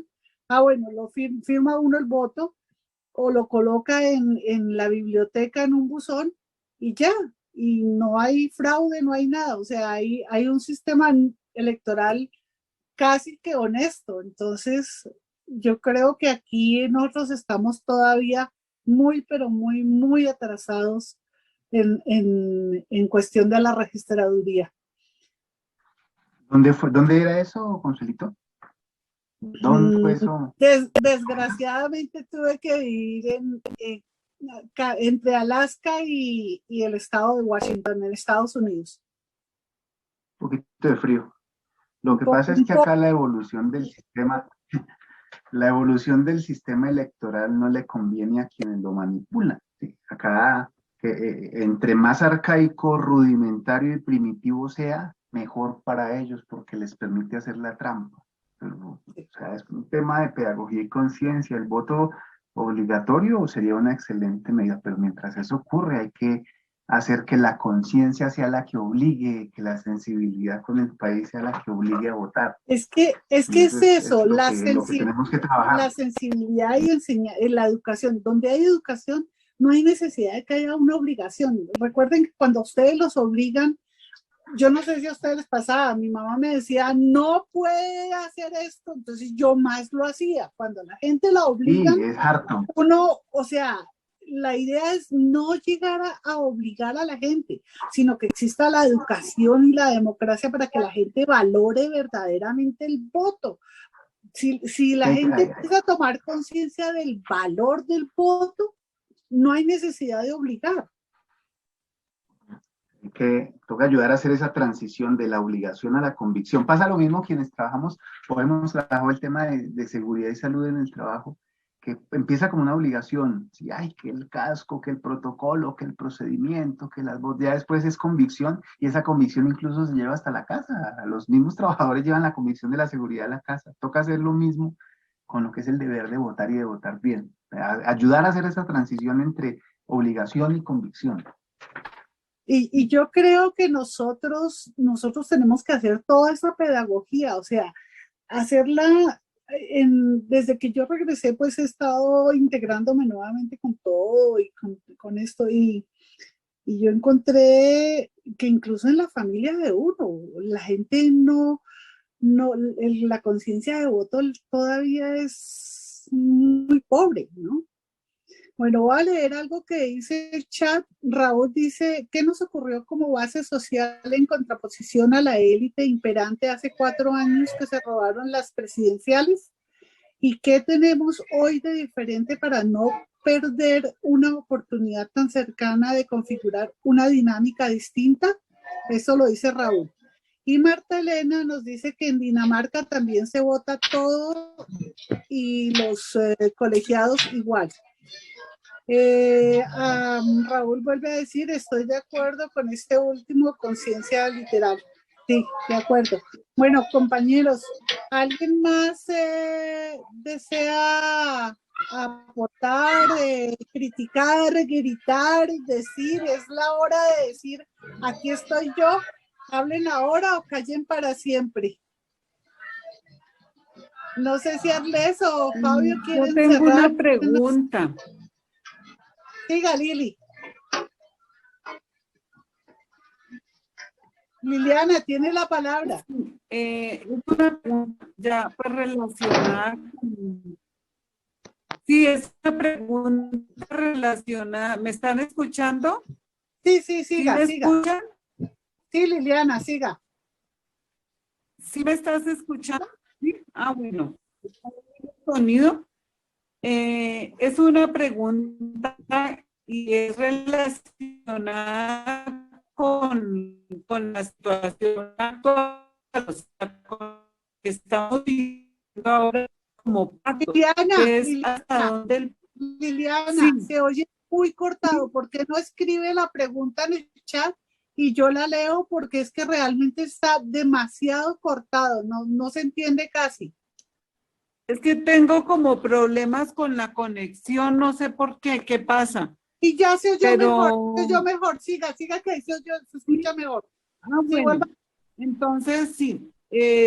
Bueno, lo firma uno el voto o lo coloca en la biblioteca en un buzón y ya, y no hay fraude, no hay nada. O sea, hay un sistema electoral casi que honesto. Entonces, yo creo que aquí nosotros estamos todavía muy, pero muy, muy atrasados en cuestión de la registraduría. ¿Dónde era eso, Consuelito? ¿Dónde fue eso? Desgraciadamente tuve que vivir entre Alaska y el estado de Washington, en Estados Unidos. Un poquito de frío. Lo que pasa es que acá la evolución del sistema electoral no le conviene a quienes lo manipulan. ¿Sí? Acá, entre más arcaico, rudimentario y primitivo sea, mejor para ellos porque les permite hacer la trampa. Pero, o sea, es un tema de pedagogía y conciencia. El voto obligatorio sería una excelente medida, pero mientras eso ocurre hay que hacer que la conciencia sea la que obligue, que la sensibilidad con el país sea la que obligue a votar. Es que es eso, lo que tenemos que trabajar. La sensibilidad y la educación. Donde hay educación, no hay necesidad de que haya una obligación. Recuerden que cuando ustedes los obligan, yo no sé si a ustedes les pasaba, mi mamá me decía, no puede hacer esto, entonces yo más lo hacía. Cuando la gente la obliga, sí, es harto. Uno, o sea, la idea es no llegar a obligar a la gente, sino que exista la educación y la democracia para que la gente valore verdaderamente el voto. Si la gente empieza a tomar conciencia del valor del voto, no hay necesidad de obligar. que toca ayudar a hacer esa transición de la obligación a la convicción. Pasa lo mismo quienes trabajamos, o hemos trabajado el tema de seguridad y salud en el trabajo, que empieza como una obligación, ¿sí? Ay, que el casco, que el protocolo, que el procedimiento, que las voz, ya después es convicción, y esa convicción incluso se lleva hasta la casa. Los mismos trabajadores llevan la convicción de la seguridad a la casa. Toca hacer lo mismo con lo que es el deber de votar y de votar bien. Ayudar a hacer esa transición entre obligación y convicción. Y yo creo que nosotros tenemos que hacer toda esa pedagogía, o sea, hacerla, desde que yo regresé, pues he estado integrándome nuevamente con todo y con esto, y yo encontré que incluso en la familia de uno, la gente la conciencia de voto todavía es muy pobre, ¿no? Bueno, voy a leer algo que dice el chat. Raúl dice, ¿qué nos ocurrió como base social en contraposición a la élite imperante hace 4 años que se robaron las presidenciales? ¿Y qué tenemos hoy de diferente para no perder una oportunidad tan cercana de configurar una dinámica distinta? Eso lo dice Raúl. Y Marta Elena nos dice que en Dinamarca también se vota todo y los colegiados igual. Raúl vuelve a decir, estoy de acuerdo con este último, conciencia literal. Sí, de acuerdo. Bueno, compañeros, ¿alguien más desea aportar, criticar, gritar, decir? Es la hora de decir, aquí estoy yo, hablen ahora o callen para siempre. No sé si Arles o Fabio quieren Yo tengo cerrar. una pregunta. Siga, Lili. Liliana, tiene la palabra. Es una pregunta ya pues relacionada con... Sí, es una pregunta relacionada. ¿Me están escuchando? Sí, siga, ¿Sí me siga. escuchan? Sí, Liliana, siga. ¿Sí me estás escuchando? ¿Sí? Ah, bueno. ¿Sonido? Es una pregunta y es relacionada con la situación actual, o sea, con que estamos viviendo ahora como pacto, Liliana, sí. se oye muy cortado. ¿Por qué no escribe la pregunta en el chat y yo la leo? Porque es que realmente está demasiado cortado, no se entiende casi. Es que tengo como problemas con la conexión, no sé por qué pasa. Y ya se oyó mejor, siga, que se escucha mejor. Ah, bueno. Entonces, sí,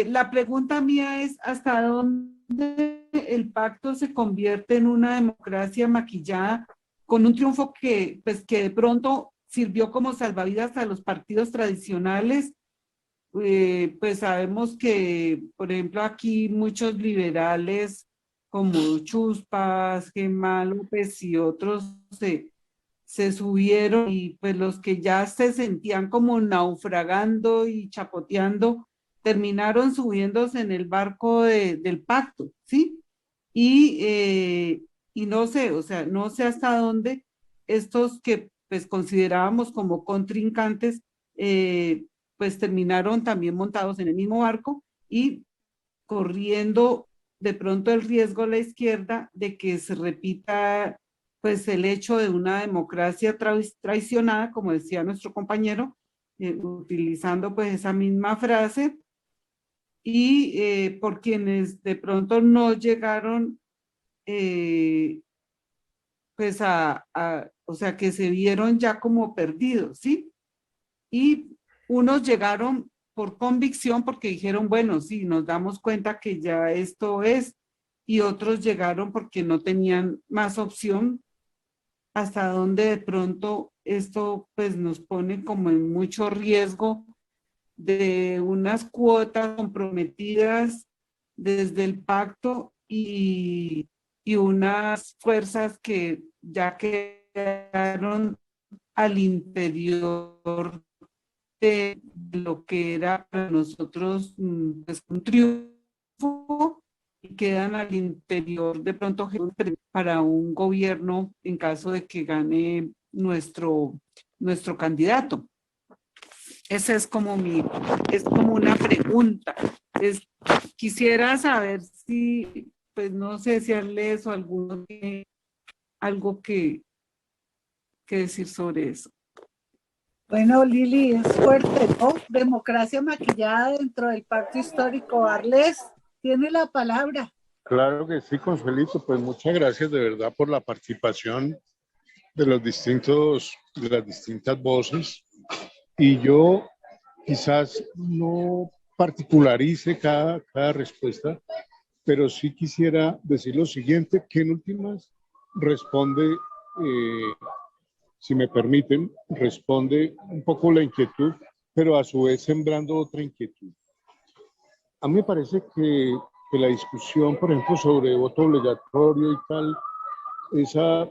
la pregunta mía es, ¿hasta dónde el pacto se convierte en una democracia maquillada con un triunfo que de pronto sirvió como salvavidas a los partidos tradicionales? Pues sabemos que, por ejemplo, aquí muchos liberales como Chuspas, Gemma López y otros se subieron, y pues los que ya se sentían como naufragando y chapoteando terminaron subiéndose en el barco del pacto, ¿sí? Y no sé, o sea, no sé hasta dónde estos que pues considerábamos como contrincantes pues terminaron también montados en el mismo barco y corriendo de pronto el riesgo a la izquierda de que se repita pues el hecho de una democracia traicionada, como decía nuestro compañero, utilizando pues esa misma frase, y por quienes de pronto no llegaron pues o sea, que se vieron ya como perdidos, ¿sí? Y unos llegaron por convicción porque dijeron, bueno, sí, nos damos cuenta que ya esto es, y otros llegaron porque no tenían más opción, hasta donde de pronto esto pues nos pone como en mucho riesgo de unas cuotas comprometidas desde el pacto y unas fuerzas que ya quedaron al interior de lo que era para nosotros pues, un triunfo, y quedan al interior de pronto para un gobierno en caso de que gane nuestro candidato. Esa es como es como una pregunta. Quisiera saber si, pues no sé si Arles o alguno tiene algo que decir sobre eso. Bueno, Lili, es fuerte, ¿no? Democracia maquillada dentro del pacto histórico. Arles, tiene la palabra. Claro que sí, Consuelito, pues muchas gracias de verdad por la participación de las distintas voces. Y yo quizás no particularice cada respuesta, pero sí quisiera decir lo siguiente, que en últimas responde, si me permiten, responde un poco la inquietud, pero a su vez sembrando otra inquietud. A mí me parece que la discusión, por ejemplo, sobre voto obligatorio y tal, esa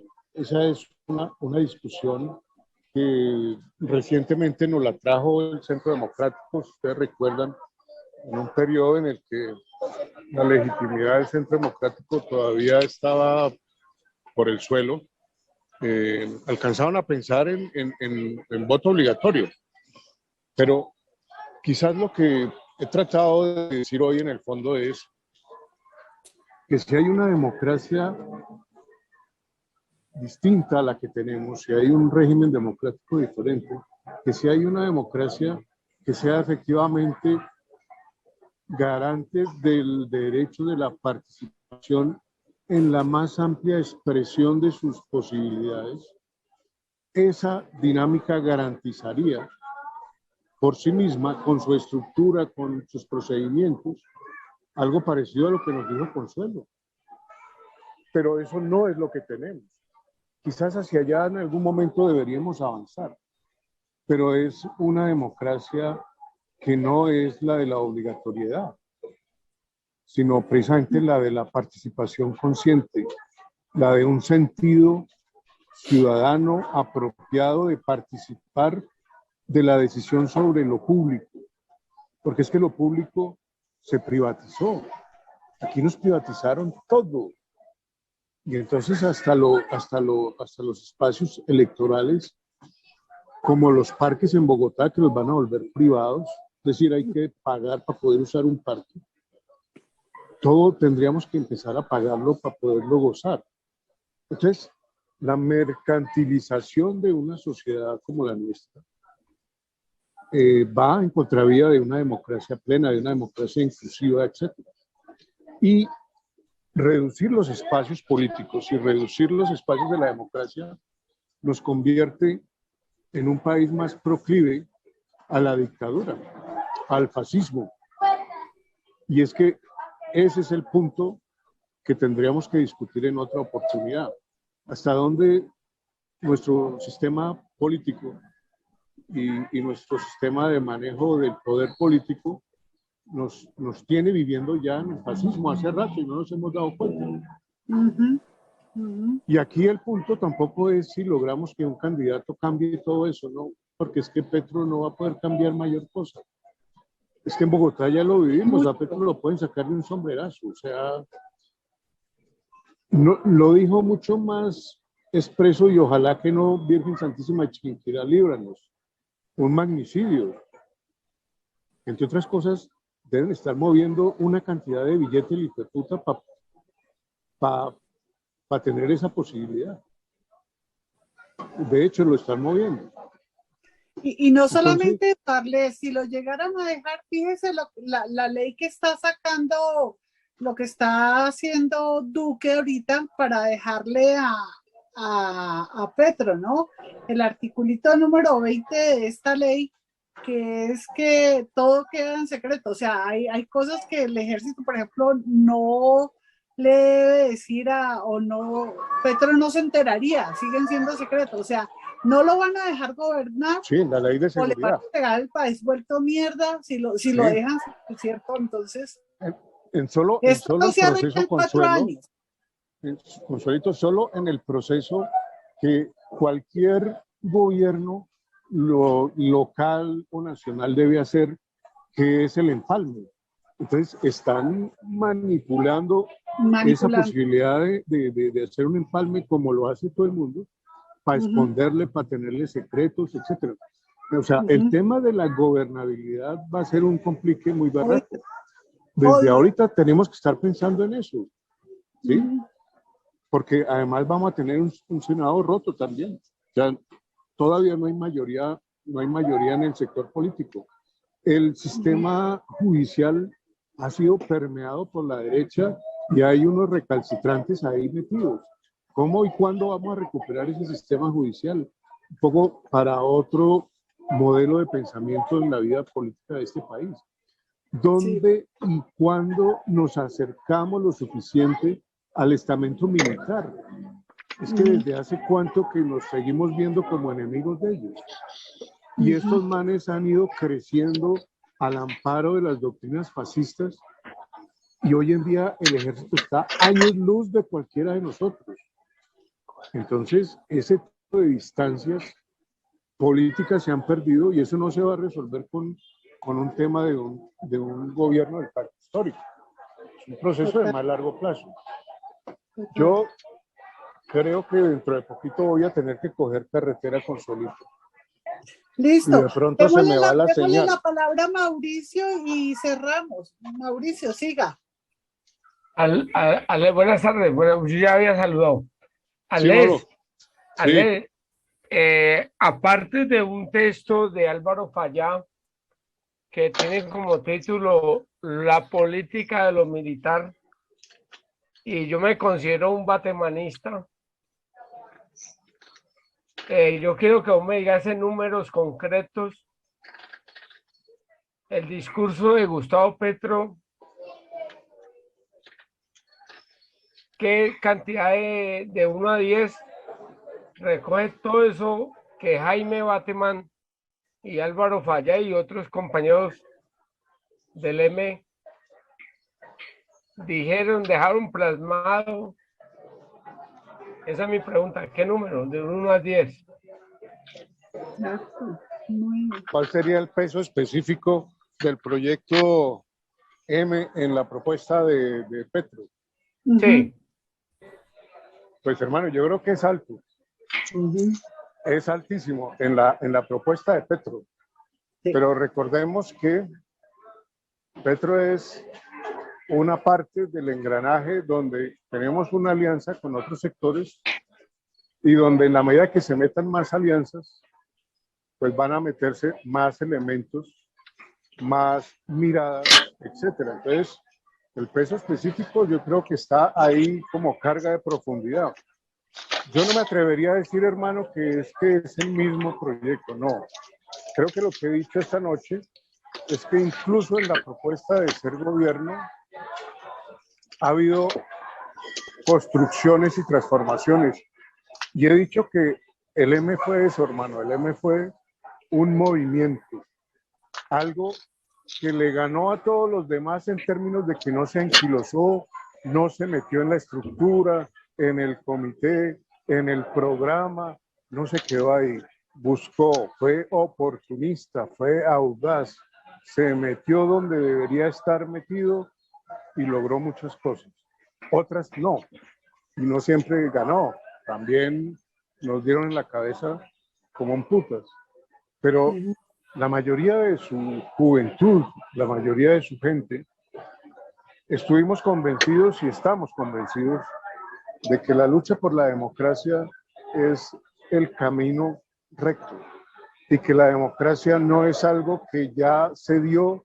es una discusión que recientemente nos la trajo el Centro Democrático, si ustedes recuerdan, en un periodo en el que la legitimidad del Centro Democrático todavía estaba por el suelo, alcanzaron a pensar en voto obligatorio. Pero quizás lo que he tratado de decir hoy en el fondo es que si hay una democracia distinta a la que tenemos, si hay un régimen democrático diferente, que si hay una democracia que sea efectivamente garante del derecho de la participación en la más amplia expresión de sus posibilidades, esa dinámica garantizaría por sí misma, con su estructura, con sus procedimientos, algo parecido a lo que nos dijo Consuelo. Pero eso no es lo que tenemos. Quizás hacia allá en algún momento deberíamos avanzar, pero es una democracia que no es la de la obligatoriedad, sino precisamente la de la participación consciente, la de un sentido ciudadano apropiado de participar de la decisión sobre lo público, porque es que lo público se privatizó. Aquí nos privatizaron todo. Y entonces hasta los espacios electorales, como los parques en Bogotá, que los van a volver privados, es decir, hay que pagar para poder usar un parque. Todo tendríamos que empezar a pagarlo para poderlo gozar. Entonces, la mercantilización de una sociedad como la nuestra va en contravía de una democracia plena, de una democracia inclusiva, etc. Y reducir los espacios políticos y reducir los espacios de la democracia nos convierte en un país más proclive a la dictadura, al fascismo. Y es que ese es el punto que tendríamos que discutir en otra oportunidad. Hasta dónde nuestro sistema político y nuestro sistema de manejo del poder político nos tiene viviendo ya en el fascismo hace rato y no nos hemos dado cuenta. Y aquí el punto tampoco es si logramos que un candidato cambie todo eso, ¿no? Porque es que Petro no va a poder cambiar mayor cosa. Es que en Bogotá ya lo vivimos, a Petro lo pueden sacar de un sombrerazo, o sea, no, lo dijo mucho más expreso y ojalá que no, Virgen Santísima de Chiquinquirá, líbranos, un magnicidio. Entre otras cosas, deben estar moviendo una cantidad de billetes de puta para tener esa posibilidad. De hecho, lo están moviendo. Y no solamente darle, si lo llegaran a dejar, fíjese la ley que está sacando, lo que está haciendo Duque ahorita para dejarle a Petro, ¿no? El articulito número 20 de esta ley, que es que todo queda en secreto. O sea, hay cosas que el ejército, por ejemplo, no le debe decir Petro no se enteraría, siguen siendo secretos. O sea, no lo van a dejar gobernar. Sí, la ley de seguridad. O le van a pegar el país vuelto mierda si lo dejan, ¿cierto? Entonces, en solo no el se arregla proceso en 4 años. Consuelito, solo en el proceso que cualquier gobierno local o nacional debe hacer, que es el empalme. Entonces, están manipulando esa posibilidad de hacer un empalme como lo hace todo el mundo, para esconderle, para tenerle secretos, etc. O sea, el tema de la gobernabilidad va a ser un complique muy barato. Desde ahorita tenemos que estar pensando en eso, ¿sí? Porque además vamos a tener un Senado roto también. O sea, todavía no hay mayoría en el sector político. El sistema judicial ha sido permeado por la derecha y hay unos recalcitrantes ahí metidos. ¿Cómo y cuándo vamos a recuperar ese sistema judicial? Un poco para otro modelo de pensamiento en la vida política de este país. ¿Dónde y cuándo nos acercamos lo suficiente al estamento militar? Es que desde hace cuánto que nos seguimos viendo como enemigos de ellos. Y estos manes han ido creciendo al amparo de las doctrinas fascistas y hoy en día el ejército está años luz de cualquiera de nosotros. Entonces, ese tipo de distancias políticas se han perdido y eso no se va a resolver con un tema de un gobierno del pacto histórico. Es un proceso de más largo plazo. Yo creo que dentro de poquito voy a tener que coger carretera con Solito. Listo. Y de pronto se me va la señal. Démosle la palabra a Mauricio y cerramos. Mauricio, siga. Ale, buenas tardes. Bueno, yo ya había saludado. Ale, aparte de un texto de Álvaro Fayá que tiene como título La política de lo militar, y yo me considero un batemanista, yo quiero que vos me digas en números concretos el discurso de Gustavo Petro, qué cantidad de 1 a 10 recoge todo eso que Jaime Bateman y Álvaro Fayá y otros compañeros del M dejaron plasmado. Esa es mi pregunta. ¿Qué número? De 1 a 10. ¿Cuál sería el peso específico del proyecto M en la propuesta de Petro? Sí. Pues hermano, yo creo que es alto. Es altísimo en la propuesta de Petro. Pero recordemos que Petro es una parte del engranaje donde tenemos una alianza con otros sectores y donde en la medida que se metan más alianzas, pues van a meterse más elementos, más miradas, etcétera. Entonces, el peso específico yo creo que está ahí como carga de profundidad. Yo no me atrevería a decir, hermano, que es el mismo proyecto, no. Creo que lo que he dicho esta noche es que incluso en la propuesta de ser gobierno ha habido construcciones y transformaciones. Y he dicho que el M fue eso, hermano, el M fue un movimiento, algo que le ganó a todos los demás en términos de que no se anquilosó, no se metió en la estructura, en el comité, en el programa, no se quedó ahí. Buscó, fue oportunista, fue audaz, se metió donde debería estar metido y logró muchas cosas. Otras no, y no siempre ganó. También nos dieron en la cabeza como un putas. Pero la mayoría de su juventud, la mayoría de su gente, estuvimos convencidos y estamos convencidos de que la lucha por la democracia es el camino recto y que la democracia no es algo que ya se dio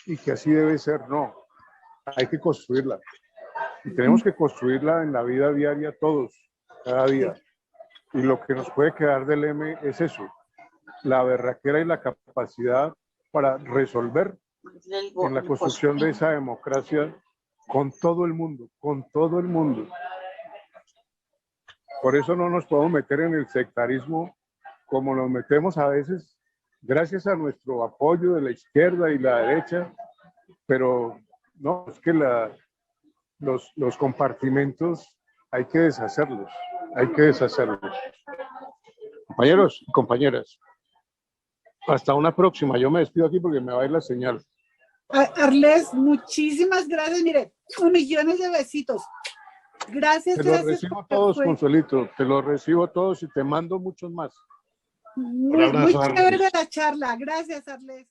y que así debe ser, no. Hay que construirla. Y tenemos que construirla en la vida diaria todos, cada día. Y lo que nos puede quedar del M es eso, la berraquera y la capacidad para resolver en la construcción de esa democracia con todo el mundo, con todo el mundo. Por eso no nos podemos meter en el sectarismo como nos metemos a veces, gracias a nuestro apoyo de la izquierda y la derecha, pero no, es que los compartimentos hay que deshacerlos, Compañeros y compañeras, hasta una próxima. Yo me despido aquí porque me va a ir la señal. Arles, muchísimas gracias. Mire, millones de besitos. Gracias. Te los recibo todos, Consuelito. Te los recibo todos y te mando muchos más. Muy chévere la charla. Gracias, Arles.